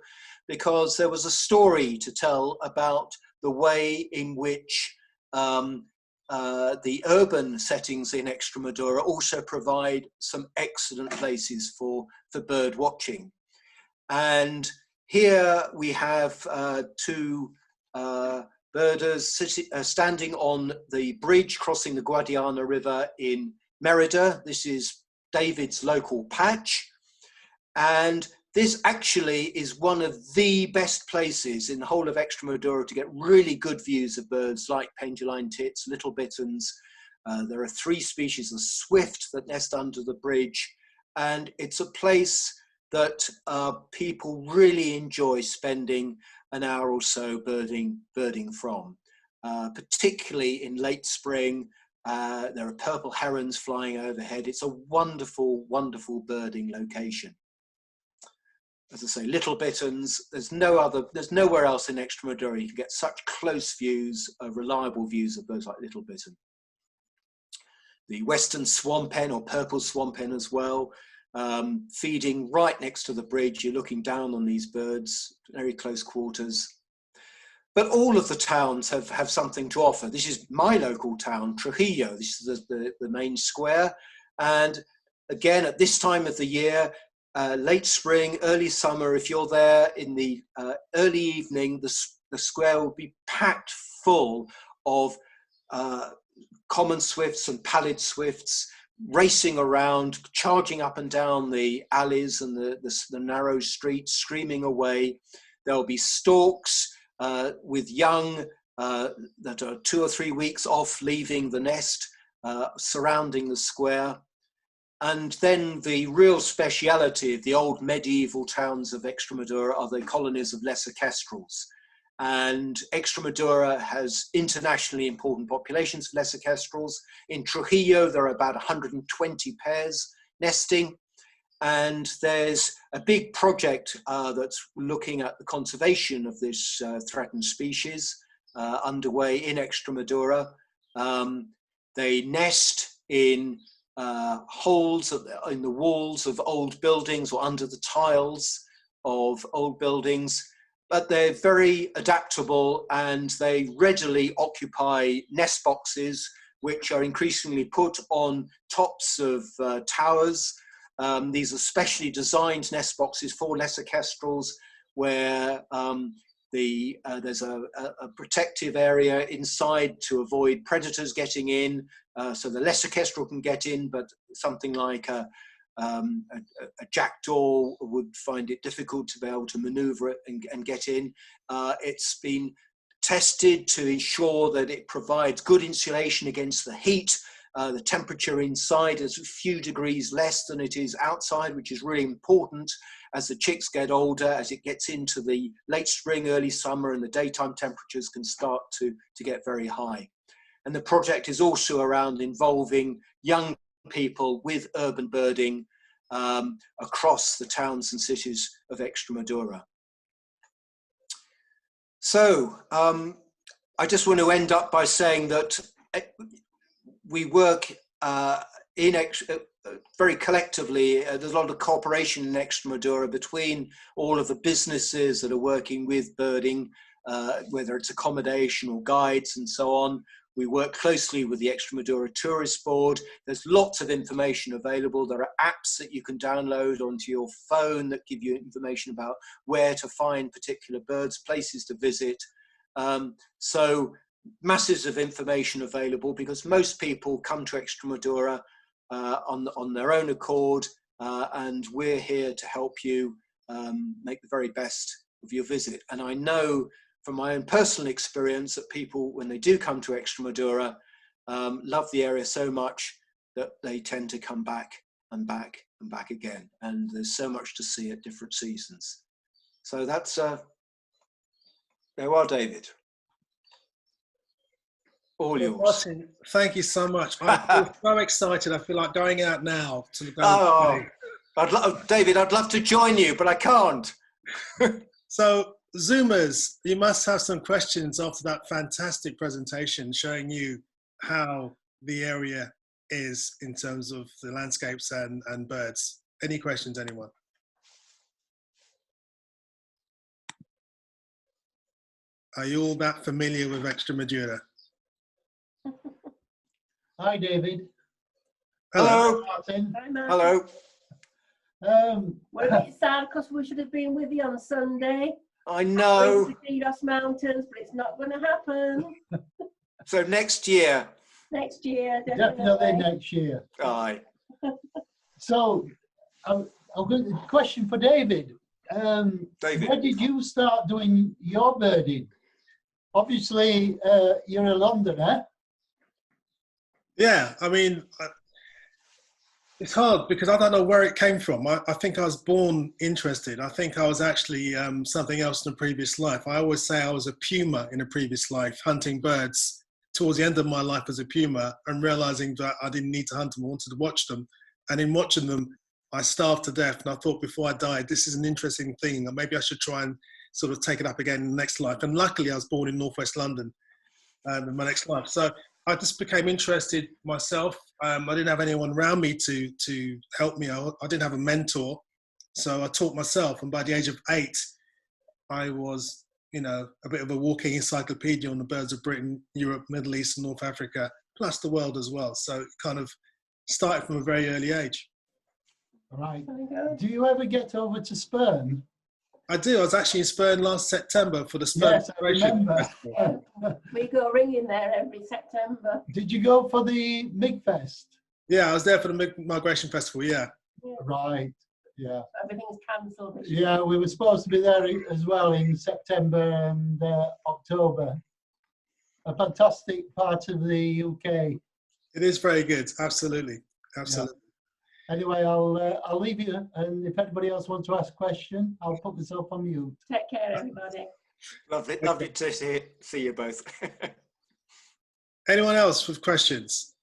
because there was a story to tell about the way in which the urban settings in Extremadura also provide some excellent places for bird watching. And here we have two birders standing on the bridge crossing the Guadiana River in Merida. This is David's local patch. And this actually is one of the best places in the whole of Extremadura to get really good views of birds like penduline tits, little bitterns. There are 3 species of swift that nest under the bridge. And it's a place that people really enjoy spending an hour or so birding from, particularly in late spring. There are purple herons flying overhead. It's a wonderful, wonderful birding location. As I say, little bitterns, there's nowhere else in Extremadura you can get such close views, reliable views of birds like little bittern. The western swamp hen or purple swamp hen as well, feeding right next to the bridge. You're looking down on these birds, very close quarters. But all of the towns have something to offer. This is my local town, Trujillo. This is the main square. And again, at this time of the year, late spring, early summer, if you're there in the early evening, the square will be packed full of common swifts and pallid swifts racing around, charging up and down the alleys and the narrow streets, screaming away. There'll be storks with young that are 2 or 3 weeks off leaving the nest, surrounding the square. And then the real speciality of the old medieval towns of Extremadura are the colonies of lesser kestrels. And Extremadura has internationally important populations of lesser kestrels. In Trujillo, there are about 120 pairs nesting. And there's a big project that's looking at the conservation of this threatened species underway in Extremadura. They nest in holes in the walls of old buildings or under the tiles of old buildings, but they're very adaptable and they readily occupy nest boxes, which are increasingly put on tops of towers. These are specially designed nest boxes for lesser kestrels, where there's a protective area inside to avoid predators getting in, so the lesser kestrel can get in, but something like a jackdaw would find it difficult to be able to maneuver it and get in. It's been tested to ensure that it provides good insulation against the heat. The temperature inside is a few degrees less than it is outside, which is really important as the chicks get older, as it gets into the late spring, early summer, and the daytime temperatures can start to get very high. And the project is also around involving young people with urban birding across the towns and cities of Extremadura. So I just want to end up by saying that we work very collectively. There's a lot of cooperation in Extremadura between all of the businesses that are working with birding, whether it's accommodation or guides and so on. We work closely with the Extremadura Tourist Board. There's lots of information available. There are apps that you can download onto your phone that give you information about where to find particular birds, places to visit. So masses of information available, because most people come to Extremadura on their own accord, and we're here to help you make the very best of your visit. And I know from my own personal experience that people, when they do come to Extremadura, love the area so much that they tend to come back and back and back again. And there's so much to see at different seasons. So that's, there you are, David. All yours. Martin, thank you so much. I feel so excited. I feel like going out now to go. David, I'd love to join you, but I can't. So, Zoomers, you must have some questions after that fantastic presentation showing you how the area is in terms of the landscapes and birds. Any questions, anyone? Are you all that familiar with Extremadura? Hi, David. Hello. Martin. Hi, Martin. Hello. We're a bit sad because we should have been with you on Sunday. I know. To see Ross Mountains, but it's not going to happen. So next year. Next year, Definitely next year. Aye. So, I've got a question for David. David. When did you start doing your birding? Obviously, you're a Londoner. Yeah, I mean, it's hard because I don't know where it came from. I think I was born interested. I think I was actually something else in a previous life. I always say I was a puma in a previous life, hunting birds towards the end of my life as a puma, and realizing that I didn't need to hunt them, I wanted to watch them. And in watching them, I starved to death. And I thought before I died, this is an interesting thing. And maybe I should try and sort of take it up again in the next life. And luckily I was born in Northwest London in my next life. So I just became interested myself. I didn't have anyone around me to help me. I didn't have a mentor. So I taught myself. And by the age of 8, I was, you know, a bit of a walking encyclopedia on the birds of Britain, Europe, Middle East, and North Africa, plus the world as well. So it kind of started from a very early age. Right. Do you ever get over to Spurn? I do. I was actually in Spurn last September for the Spurn Migration Festival. We go ringing there every September. Did you go for the MIG Fest? Yeah, I was there for the Migration Festival, yeah. Right, yeah. Everything's cancelled. Yeah, we were supposed to be there as well in September and October. A fantastic part of the UK. It is very good, absolutely, absolutely. Yeah. Anyway, I'll leave you, and if anybody else wants to ask a question, I'll put myself on mute. Take care, everybody. Lovely to see you both. Anyone else with questions?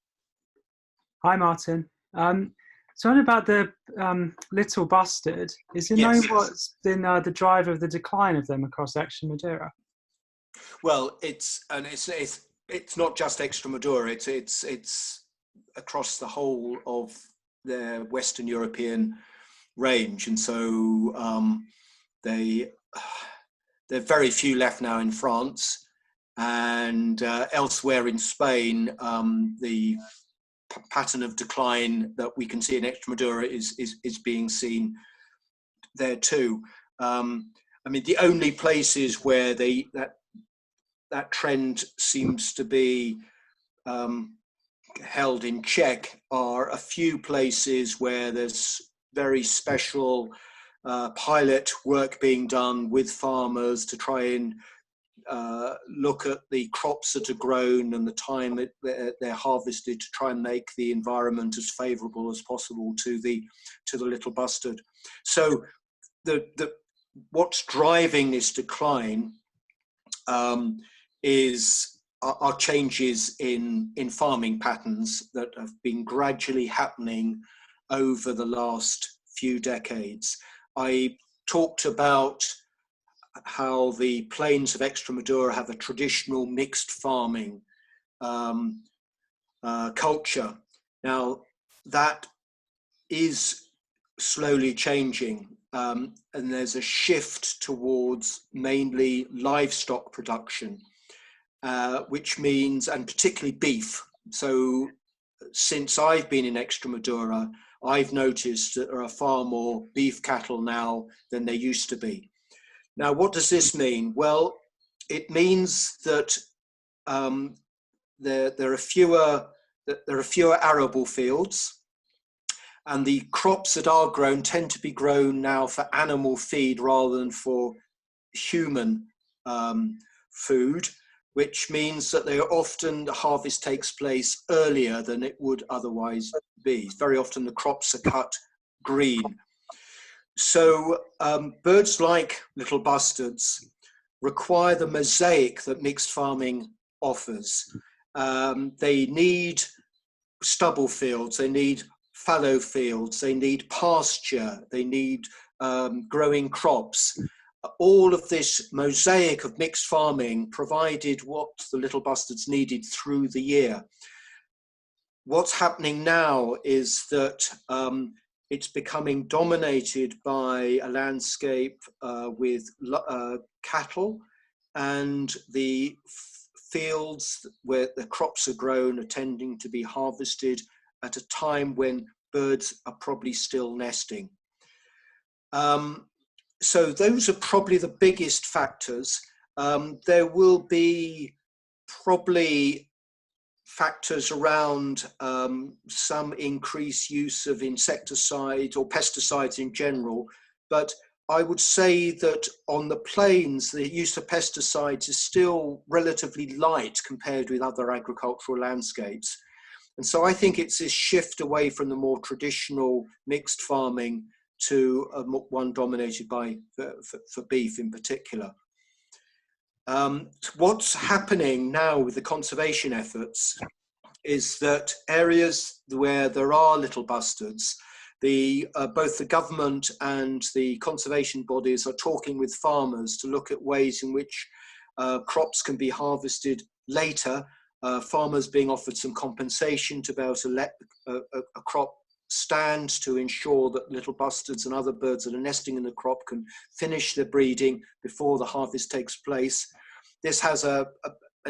Hi, Martin. So about the little bustard, is it Yes. known what's been the driver of the decline of them across Extremadura? Well, it's not just Extremadura. It's across the whole of their Western European range, and so there are very few left now in France, and elsewhere in Spain, the pattern of decline that we can see in Extremadura is being seen there too. I mean, the only places where that trend seems to be held in check are a few places where there's very special pilot work being done with farmers to try and look at the crops that are grown and the time they're harvested to try and make the environment as favourable as possible to the little bustard. So what's driving this decline are changes in farming patterns that have been gradually happening over the last few decades. I talked about how the plains of Extremadura have a traditional mixed farming culture. Now, that is slowly changing, and there's a shift towards mainly livestock production, which means, and particularly beef. So since I've been in Extremadura, I've noticed that there are far more beef cattle now than there used to be. Now, what does this mean? Well, it means that there are fewer arable fields, and the crops that are grown tend to be grown now for animal feed rather than for human food, which means that the harvest takes place earlier than it would otherwise be. Very often the crops are cut green. So birds like little bustards require the mosaic that mixed farming offers. They need stubble fields, they need fallow fields, they need pasture, they need growing crops. All of this mosaic of mixed farming provided what the little bustards needed through the year. What's happening now is that it's becoming dominated by a landscape with cattle, and the fields where the crops are grown are tending to be harvested at a time when birds are probably still nesting. So those are probably the biggest factors. There will be probably factors around some increased use of insecticides or pesticides in general, but I would say that on the plains, the use of pesticides is still relatively light compared with other agricultural landscapes. And so I think it's this shift away from the more traditional mixed farming to one dominated by for beef in particular. What's happening now with the conservation efforts is that areas where there are little bustards, both the government and the conservation bodies are talking with farmers to look at ways in which crops can be harvested later, farmers being offered some compensation to be able to let a crop stand to ensure that little bustards and other birds that are nesting in the crop can finish their breeding before the harvest takes place. This has an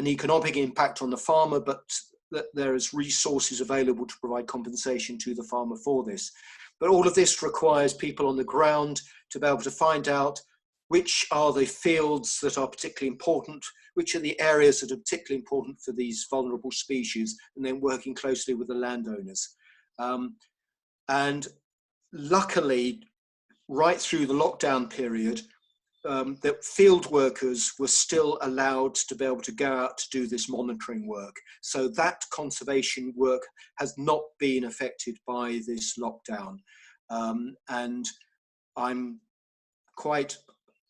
economic impact on the farmer, but there is resources available to provide compensation to the farmer for this. But all of this requires people on the ground to be able to find out which are the fields that are particularly important, which are the areas that are particularly important for these vulnerable species, and then working closely with the landowners. And luckily, right through the lockdown period, the field workers were still allowed to be able to go out to do this monitoring work. So that conservation work has not been affected by this lockdown. And I'm quite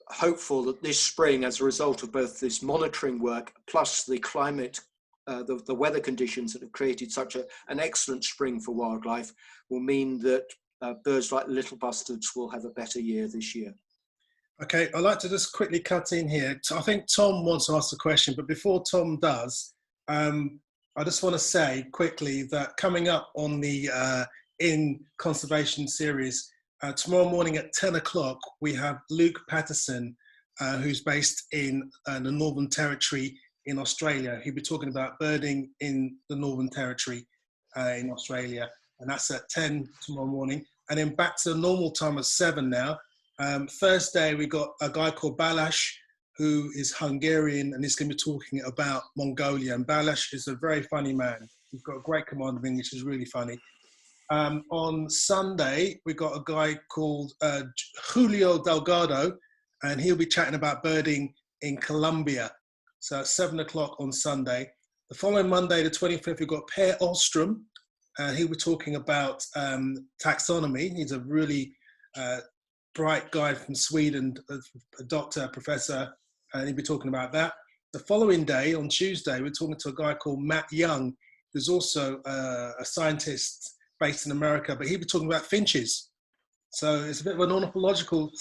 hopeful that this spring, as a result of both this monitoring work plus the climate, the weather conditions that have created such an excellent spring for wildlife, will mean that birds like little bustards will have a better year this year. Okay, I'd like to just quickly cut in here. I think Tom wants to ask a question, but before Tom does, I just want to say quickly that coming up on the In Conservation series, tomorrow morning at 10 o'clock, we have Luke Patterson, who's based in the Northern Territory in Australia. He'll be talking about birding in the Northern Territory in Australia, and that's at 10 tomorrow morning. And then back to the normal time at 7 now. Thursday, we got a guy called Balázs, who is Hungarian, and he's going to be talking about Mongolia. And Balázs is a very funny man. He's got a great command of English, he's really funny. On Sunday, we got a guy called Julio Delgado, and he'll be chatting about birding in Colombia. So at 7 o'clock on Sunday. The following Monday, the 25th, we've got Per Ostrom, and he'll be talking about taxonomy. He's a really bright guy from Sweden, a doctor, a professor, and he'll be talking about that. The following day, on Tuesday, we're talking to a guy called Matt Young, who's also a scientist based in America, but he'll be talking about finches. So it's a bit of an ornithological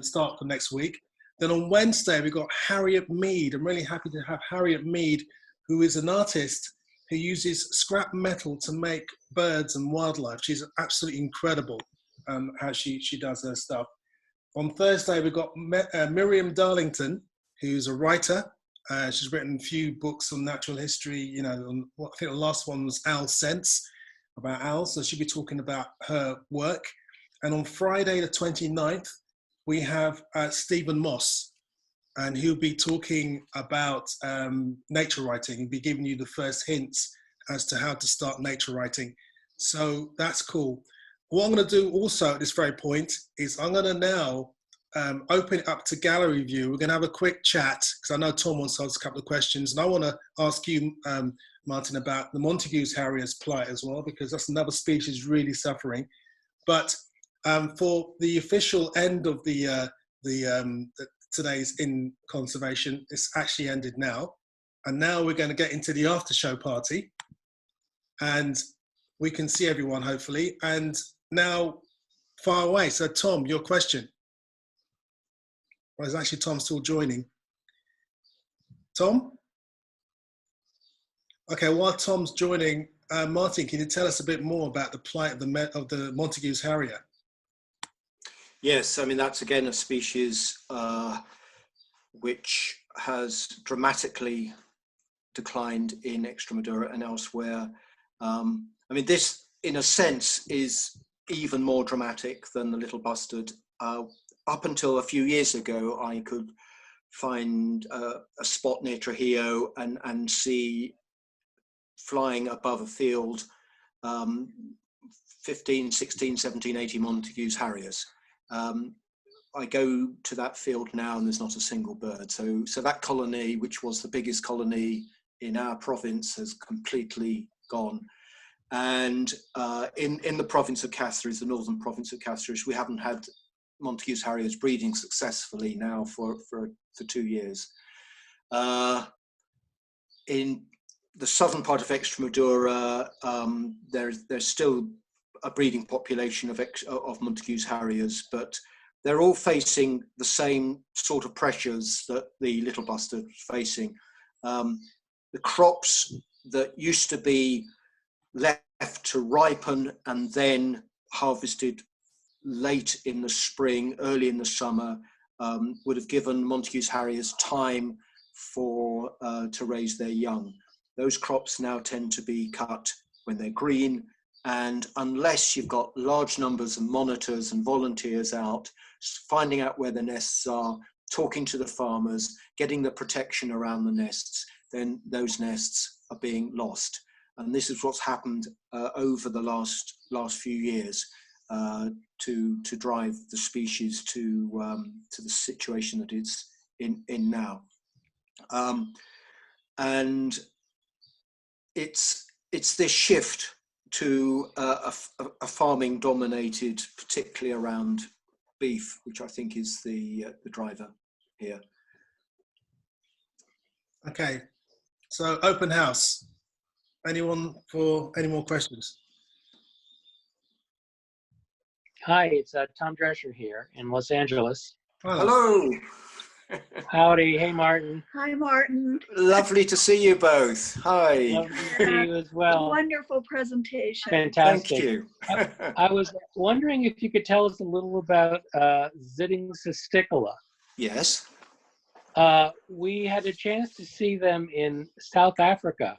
start for next week. Then on Wednesday, we've got Harriet Mead. I'm really happy to have Harriet Mead, who is an artist who uses scrap metal to make birds and wildlife. She's absolutely incredible how she does her stuff. On Thursday, we've got Miriam Darlington, who's a writer. She's written a few books on natural history. You know, I think the last one was Owl Sense, about owls. So she'll be talking about her work. And on Friday, the 29th, we have Stephen Moss, and he'll be talking about nature writing. He'll be giving you the first hints as to how to start nature writing. So that's cool. What I'm going to do also at this very point is I'm going to now open it up to gallery view. We're going to have a quick chat, because I know Tom wants to ask a couple of questions, and I want to ask you, Martin, about the Montagu's Harrier's plight as well, because that's another species really suffering. But for the official end of the today's In Conservation, it's actually ended now, and now we're going to get into the after show party, and we can see everyone hopefully. And now, far away. So Tom, your question. Well, is actually Tom still joining? Tom? Okay, while Tom's joining, Martin, can you tell us a bit more about the plight of the Montagu's Harrier? Yes, I mean, that's again a species which has dramatically declined in Extremadura and elsewhere. I mean, this, in a sense, is even more dramatic than the little bustard. Up until a few years ago, I could find a spot near Trujillo and see flying above a field 15, 16, 17, 18 Montagu's Harriers. I go to that field now and there's not a single bird. So that colony, which was the biggest colony in our province, has completely gone. And in the province of Cáceres, the northern province of Cáceres, we haven't had Montagu's Harriers breeding successfully now for 2 years. In the southern part of Extremadura, there's still a breeding population of Montagu's Harriers, but they're all facing the same sort of pressures that the little bustard is facing. The crops that used to be left to ripen and then harvested late in the spring, early in the summer, would have given Montagu's Harriers time to raise their young. Those crops now tend to be cut when they're green, and unless you've got large numbers of monitors and volunteers out, finding out where the nests are, talking to the farmers, getting the protection around the nests, then those nests are being lost. And this is what's happened over the last few years to drive the species to the situation that it's in now. And it's this shift to a farming dominated, particularly around beef, which I think is the driver here. Okay, so open house. Anyone for any more questions? Hi, it's Tom Drescher here in Los Angeles. Hello. Hello. Howdy. Hey, Martin. Hi, Martin. Lovely to see you both. Hi. Lovely to see you as well. Wonderful presentation. Fantastic. Thank you. I was wondering if you could tell us a little about Zitting cisticola. Yes. We had a chance to see them in South Africa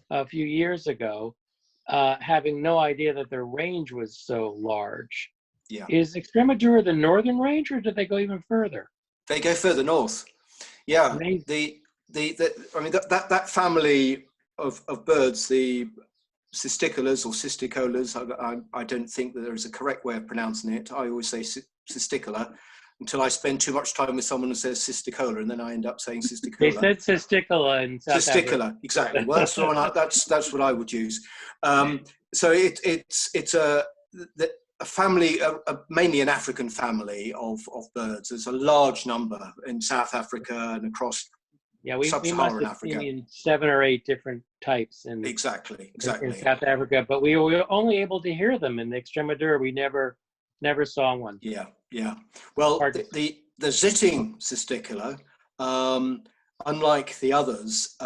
a few years ago, having no idea that their range was so large. Yeah. Is Extremadura the northern range, or did they go even further? They go further north. Yeah. Amazing. That family of birds, the cisticolas or cisticolas, I don't think that there is a correct way of pronouncing it. I always say cisticola until I spend too much time with someone who says cisticola, and then I end up saying cisticola. They said cisticola in South Africa. Cisticola, exactly. Well, that's what I would use. So it's a family, mainly an African family of birds. There's a large number in South Africa and across sub-Saharan Africa. In 7 or 8 different types in exactly in South Africa, but we were only able to hear them in the Extremadura. We never saw one. Yeah. Well, the Zitting cisticola, unlike the others,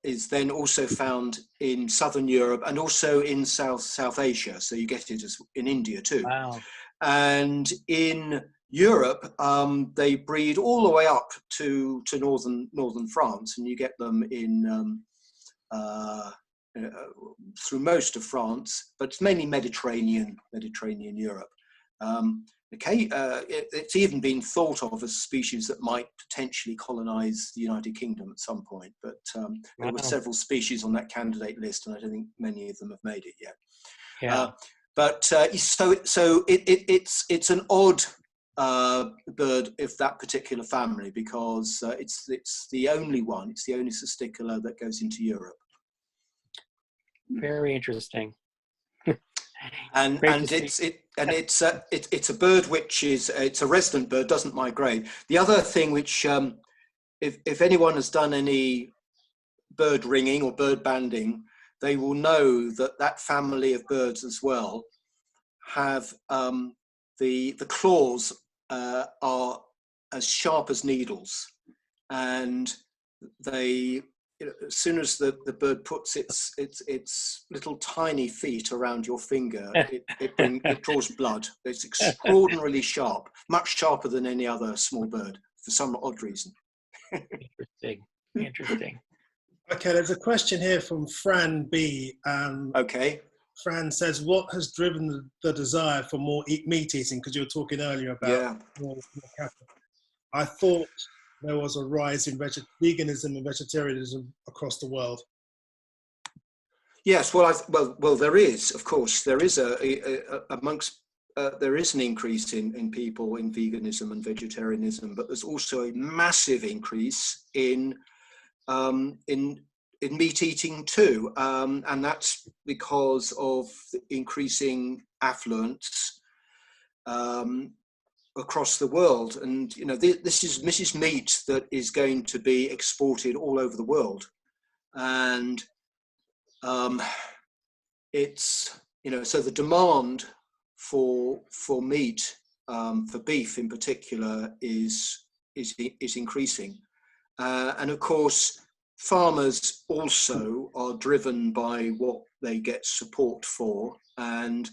is then also found in southern Europe and also in South Asia. So you get it in India too. Wow. And in Europe, they breed all the way up to northern France, and you get them in through most of France, but it's mainly Mediterranean Europe. It's even been thought of as a species that might potentially colonize the United Kingdom at some point, but there were several species on that candidate list, and I don't think many of them have made it yet. Yeah. So it's an odd bird of that particular family, because it's the only one. It's the only cisticola that goes into Europe. Very interesting. And it's a bird which it's a resident bird, doesn't migrate. The other thing which, if anyone has done any bird ringing or bird banding, they will know that family of birds as well have the claws are as sharp as needles, and they, as soon as the bird puts its little tiny feet around your finger, it draws blood. It's extraordinarily sharp, much sharper than any other small bird for some odd reason. Interesting. Okay, there's a question here from Fran B. Okay. Fran says, what has driven the desire for more meat eating? Because you were talking earlier about more cattle. I thought there was a rise in veganism and vegetarianism across the world. Yes, well, there is, of course, there is there is an increase in people in veganism and vegetarianism, but there's also a massive increase in meat eating too, and that's because of increasing affluence across the world. And this is meat that is going to be exported all over the world, and it's so the demand for meat, for beef in particular, is increasing, and of course farmers also are driven by what they get support for, and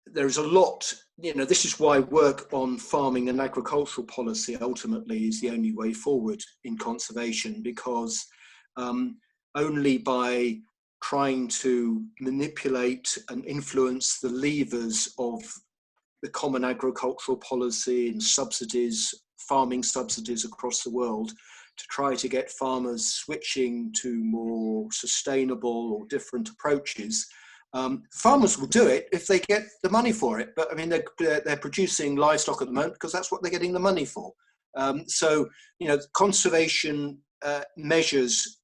there's a lot, this is why work on farming and agricultural policy ultimately is the only way forward in conservation, because only by trying to manipulate and influence the levers of the common agricultural policy and subsidies, farming subsidies across the world, to try to get farmers switching to more sustainable or different approaches. Farmers will do it if they get the money for it, but I mean they're producing livestock at the moment because that's what they're getting the money for. So conservation measures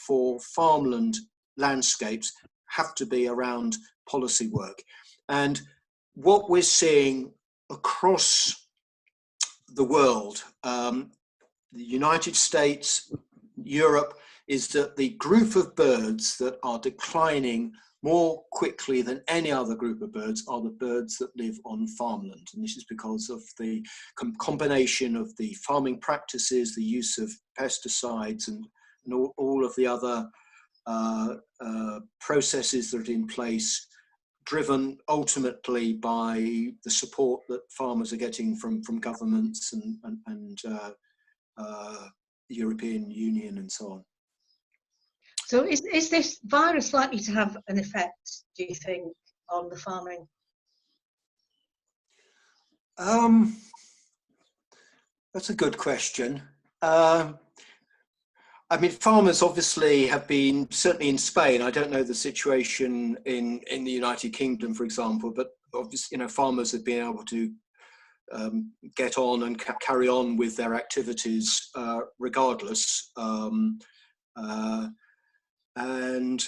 for farmland landscapes have to be around policy work, and what we're seeing across the world, the United States, Europe, is that the group of birds that are declining more quickly than any other group of birds are the birds that live on farmland. And this is because of the combination of the farming practices, the use of pesticides, and all of the other processes that are in place, driven ultimately by the support that farmers are getting from governments and the European Union and so on. So is this virus likely to have an effect, do you think, on the farming? That's a good question. I mean, farmers obviously have been, certainly in Spain, I don't know the situation in the United Kingdom, for example, but obviously, farmers have been able to get on and carry on with their activities regardless. And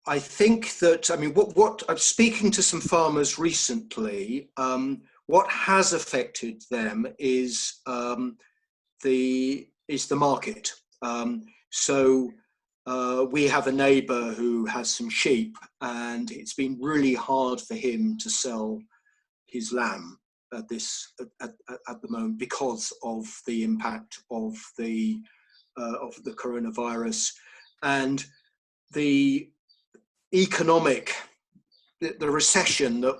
I think that, I mean, what I'm speaking to some farmers recently, what has affected them is the market. So we have a neighbour who has some sheep, and it's been really hard for him to sell his lamb at the moment because of the impact of the coronavirus and the economic, the recession that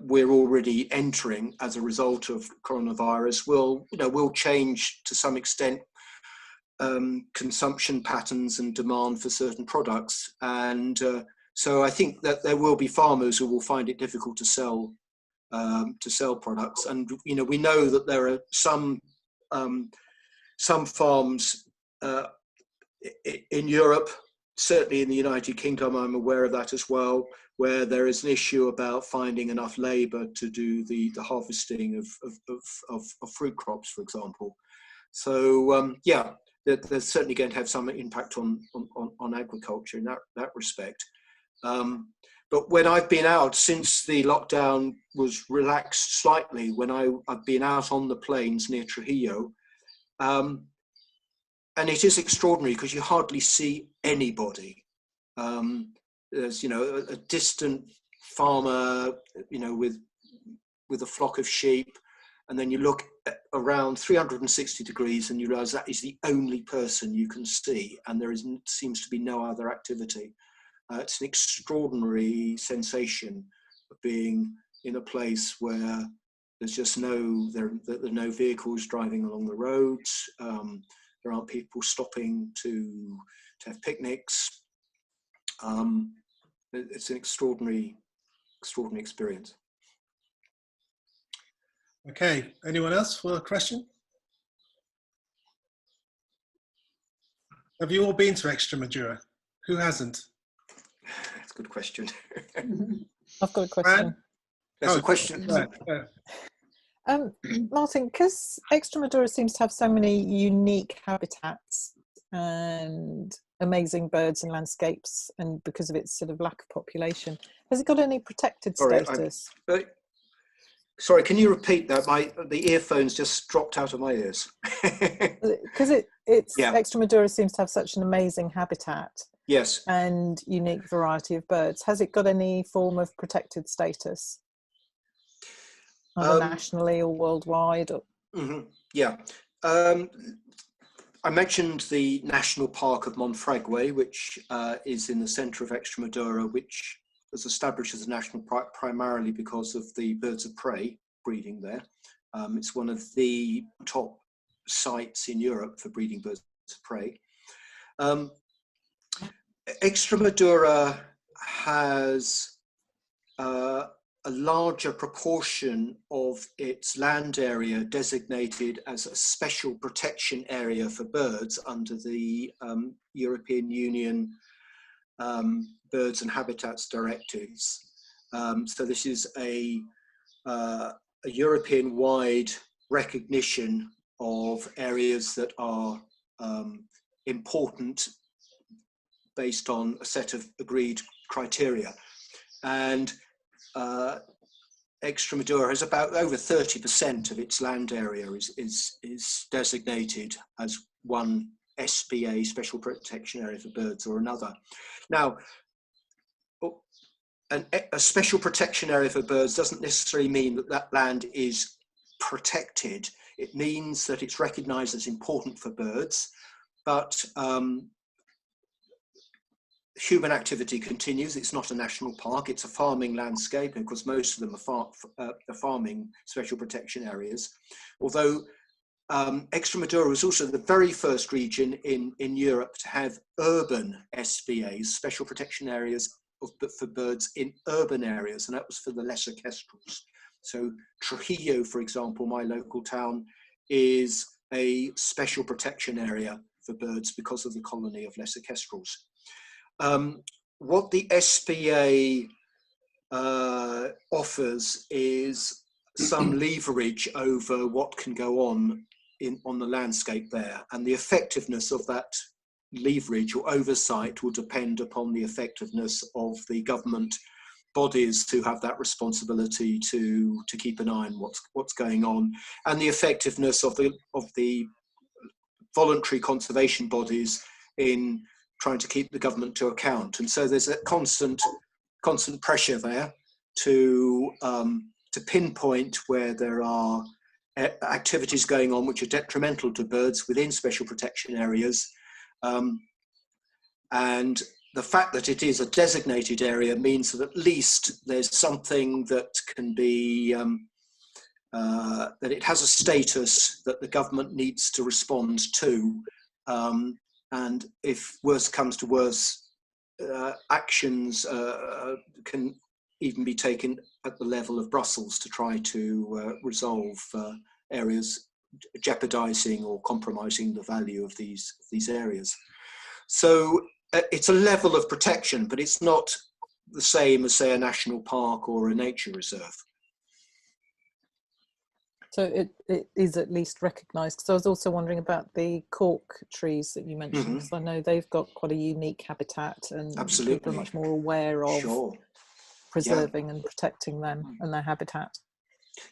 we're already entering as a result of coronavirus will change to some extent consumption patterns and demand for certain products, and so I think that there will be farmers who will find it difficult to sell products, and we know that there are some farms in Europe, certainly in the United Kingdom, I'm aware of that as well, where there is an issue about finding enough labour to do the harvesting of fruit crops, for example. So yeah, there's certainly going to have some impact on agriculture in that respect. But when I've been out since the lockdown was relaxed slightly, when I've been out on the plains near Trujillo, and it is extraordinary because you hardly see anybody. There's, a distant farmer, with a flock of sheep, and then you look around 360 degrees and you realize that is the only person you can see, and there seems to be no other activity. It's an extraordinary sensation of being in a place where there's just there are no vehicles driving along the roads. There aren't people stopping to have picnics. It's an extraordinary experience. Okay, anyone else for a question? Have you all been to Extremadura? Who hasn't? That's a good question. I've got a question. That's a question. Martin, because Extremadura seems to have so many unique habitats and amazing birds and landscapes, and because of its sort of lack of population, has it got any protected status? Sorry, can you repeat that? The earphones just dropped out of my ears. Because Extremadura seems to have such an amazing habitat. Yes. And unique variety of birds. Has it got any form of protected status? Either nationally or worldwide? Or... Mm-hmm. Yeah. I mentioned the National Park of Monfragüe, which is in the centre of Extremadura, which was established as a national park primarily because of the birds of prey breeding there. It's one of the top sites in Europe for breeding birds of prey. Extremadura has a larger proportion of its land area designated as a special protection area for birds under the European Union Birds and Habitats Directives. So this is a European-wide recognition of areas that are important based on a set of agreed criteria. And Extremadura has about over 30% of its land area is designated as one SPA, Special Protection Area for Birds, or another. Now, a special protection area for birds doesn't necessarily mean that that land is protected. It means that it's recognised as important for birds, but human activity continues. It's not a national park, it's a farming landscape, and of course most of them are farming special protection areas. Although Extremadura was also the very first region in Europe to have urban SPAs, special protection areas for birds in urban areas, and that was for the lesser kestrels. So Trujillo, for example, my local town, is a special protection area for birds because of the colony of lesser kestrels. What the SPA offers is some leverage over what can go on the landscape there, and the effectiveness of that leverage or oversight will depend upon the effectiveness of the government bodies who have that responsibility to keep an eye on what's going on, and the effectiveness of the voluntary conservation bodies in trying to keep the government to account. And so there's a constant pressure there to pinpoint where there are activities going on which are detrimental to birds within special protection areas. And the fact that it is a designated area means that at least there's something that can be, that it has a status that the government needs to respond to. And if worse comes to worse, actions can even be taken at the level of Brussels to try to resolve areas jeopardizing or compromising the value of these areas. So it's a level of protection, but it's not the same as, say, a national park or a nature reserve. So it is at least recognised, because I was also wondering about the cork trees that you mentioned, because I know they've got quite a unique habitat, and people are much more aware of preserving and protecting them and their habitat.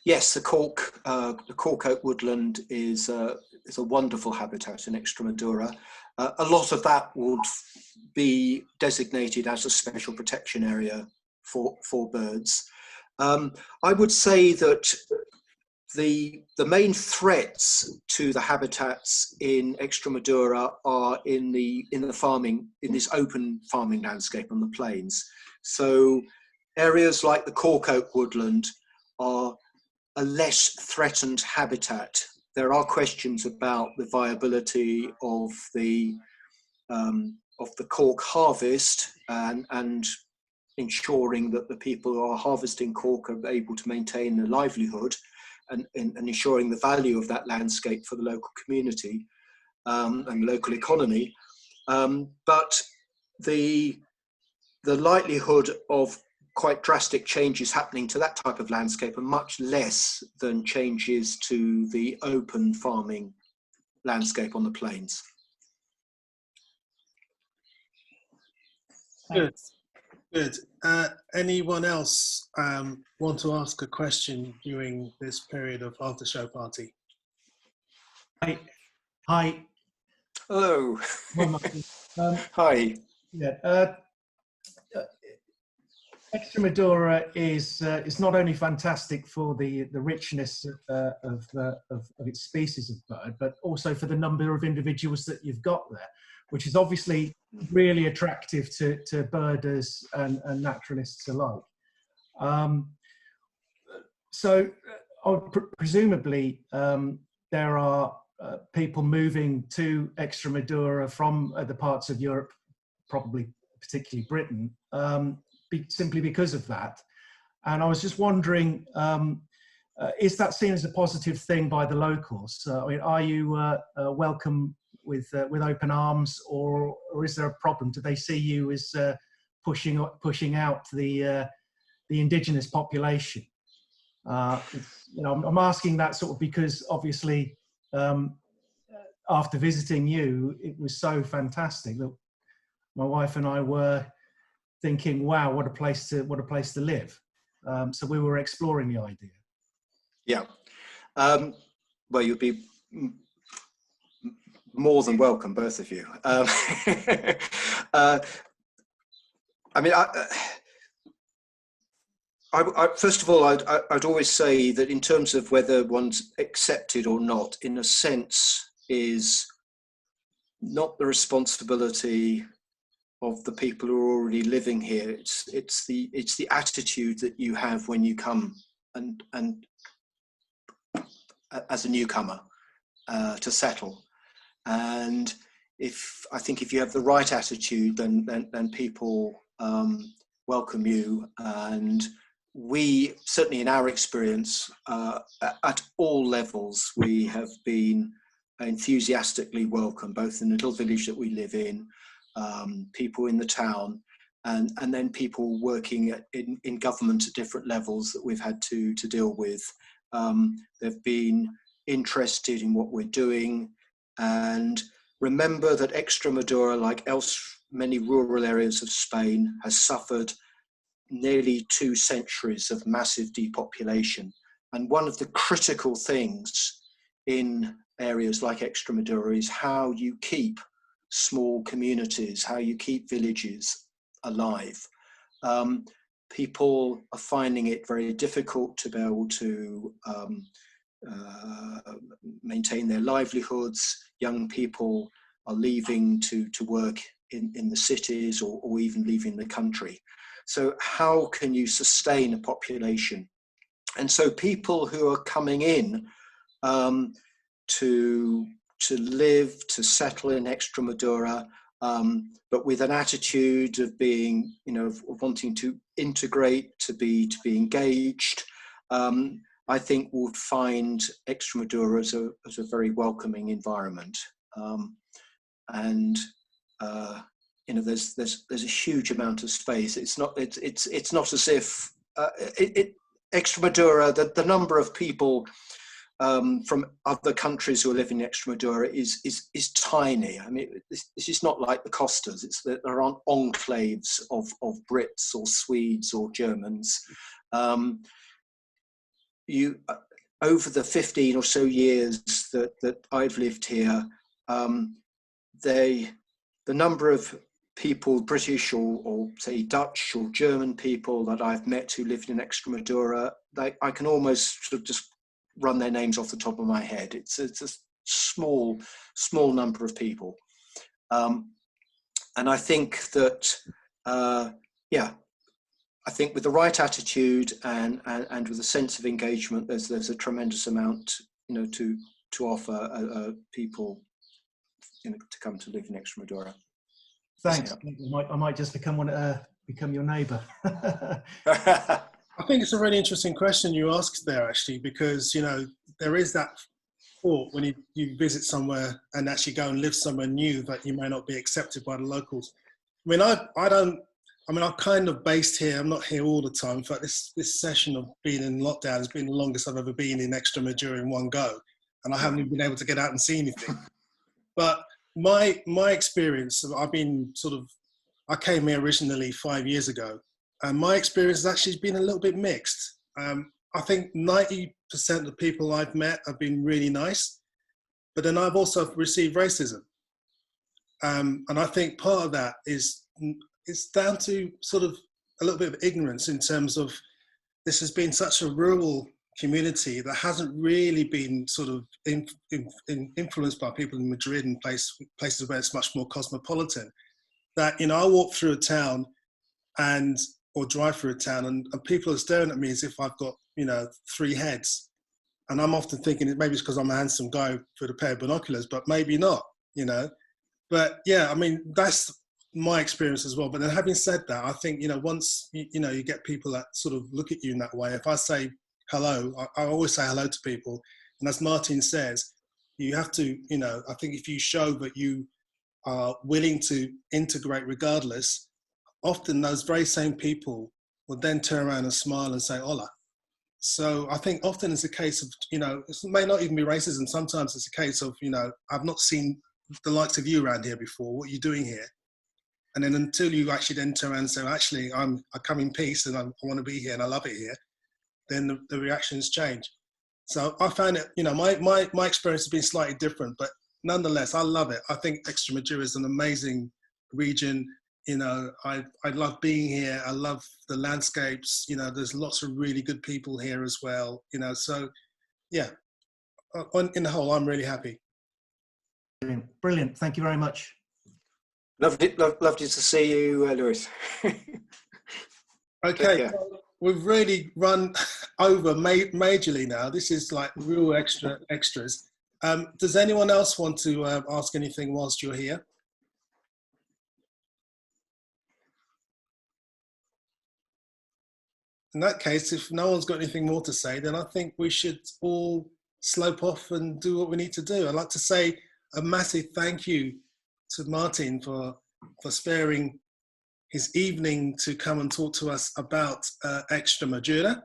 Yes, the cork oak woodland is a wonderful habitat in Extremadura. A lot of that would be designated as a special protection area for birds. I would say that the main threats to the habitats in Extremadura are in this open farming landscape on the plains. So areas like the cork oak woodland are a less threatened habitat. There are questions about the viability of the cork harvest and ensuring that the people who are harvesting cork are able to maintain a livelihood, and ensuring the value of that landscape for the local community and local economy. But the likelihood of quite drastic changes happening to that type of landscape are much less than changes to the open farming landscape on the plains. Good, good. Anyone else want to ask a question during this period of after show party? Hi. Hello. Hi. Yeah. Extremadura is not only fantastic for the richness of its species of bird, but also for the number of individuals that you've got there, which is obviously really attractive to birders and naturalists alike. So presumably there are people moving to Extremadura from other parts of Europe, probably particularly Britain, simply because of that. And I was just wondering, is that seen as a positive thing by the locals? I mean, are you welcome with open arms, or is there a problem? Do they see you as pushing out the indigenous population? You know, I'm asking that sort of because obviously after visiting you, it was so fantastic that my wife and I were thinking, wow, what a place to live. So we were exploring the idea. Yeah. Well, you'd be more than welcome, both of you. I mean, first of all, I'd always say that in terms of whether one's accepted or not, in a sense, is not the responsibility of the people who are already living here. It's the attitude that you have when you come and as a newcomer to settle. And I think if you have the right attitude, then people welcome you. And we, certainly in our experience, at all levels, we have been enthusiastically welcomed, both in the little village that we live in, people in the town, and then people working in government at different levels that we've had to deal with. They've been interested in what we're doing. And remember that Extremadura, like many rural areas of Spain, has suffered nearly 2 centuries of massive depopulation. And one of the critical things in areas like Extremadura is how you keep small communities, how you keep villages alive. People are finding it very difficult to be able to maintain their livelihoods. Young people are leaving to work in the cities or even leaving the country. So how can you sustain a population? And so people who are coming in to live, to settle in Extremadura, but with an attitude of being, of wanting to integrate, to be engaged, I think would find Extremadura as a very welcoming environment. There's a huge amount of space. It's not as if Extremadura, the number of people from other countries who are living in Extremadura is tiny. I mean, this is not like the Costas. It's that there aren't enclaves of Brits or Swedes or Germans. Over the 15 or so years that I've lived here, the number of people, British or say Dutch or German people that I've met who lived in Extremadura, I can almost sort of just run their names off the top of my head. It's a small number of people. And I think that, I think with the right attitude and with a sense of engagement, there's a tremendous amount, to offer people, to come to live in Extremadura. Thanks. I might just become your neighbour. I think it's a really interesting question you asked there, actually, because there is that thought when you visit somewhere and actually go and live somewhere new that you may not be accepted by the locals. I mean, I'm kind of based here. I'm not here all the time. In fact, this session of being in lockdown has been the longest I've ever been in Extremadura in one go, and I haven't even been able to get out and see anything. But my experience, I came here originally 5 years ago, and my experience has actually been a little bit mixed. I think 90% of the people I've met have been really nice, but then I've also received racism. And I think part of that is down to sort of a little bit of ignorance in terms of this has been such a rural community that hasn't really been sort of influenced by people in Madrid and places where it's much more cosmopolitan. That, I walk through a town or drive through a town and people are staring at me as if I've got, 3 heads. And I'm often thinking maybe it's because I'm a handsome guy with a pair of binoculars, but maybe not, But yeah, I mean, that's my experience as well. But then having said that, I think, once, you get people that sort of look at you in that way, if I say hello, I always say hello to people. And as Martin says, you have to, I think if you show that you are willing to integrate regardless, often those very same people will then turn around and smile and say, hola. So I think often it's a case of, it may not even be racism. Sometimes it's a case of, I've not seen the likes of you around here before. What are you doing here? And then until you actually then turn around and say, well, actually, I come in peace and I want to be here and I love it here, then the reactions change. So I found it, my experience has been slightly different, but nonetheless, I love it. I think Extremadura is an amazing region. You know, I love being here. I love the landscapes. You know, there's lots of really good people here as well. You know, so yeah, in the whole, I'm really happy. Brilliant. Brilliant. Thank you very much. Lovely to see you, Lewis. Okay, we've really run over majorly now. This is like real extras. Does anyone else want to ask anything whilst you're here? In that case, if no one's got anything more to say, then I think we should all slope off and do what we need to do. I'd like to say a massive thank you to Martin for sparing his evening to come and talk to us about Extremadura.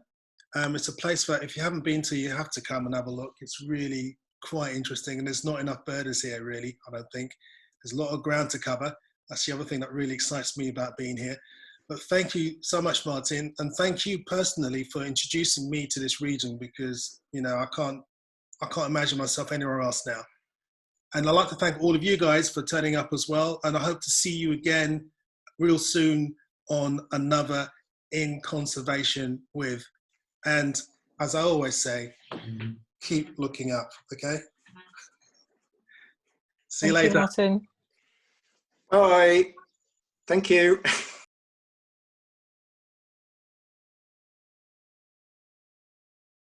It's a place where if you haven't been to, you have to come and have a look. It's really quite interesting, and there's not enough birders here, really, I don't think. There's a lot of ground to cover. That's the other thing that really excites me about being here. But thank you so much, Martin, and thank you personally for introducing me to this region, because, you know, I can't imagine myself anywhere else now. And I'd like to thank all of you guys for turning up as well, and I hope to see you again real soon on another In Conservation With. And as I always say, keep looking up, okay? See you later. Thank you, Martin. Bye. Thank you.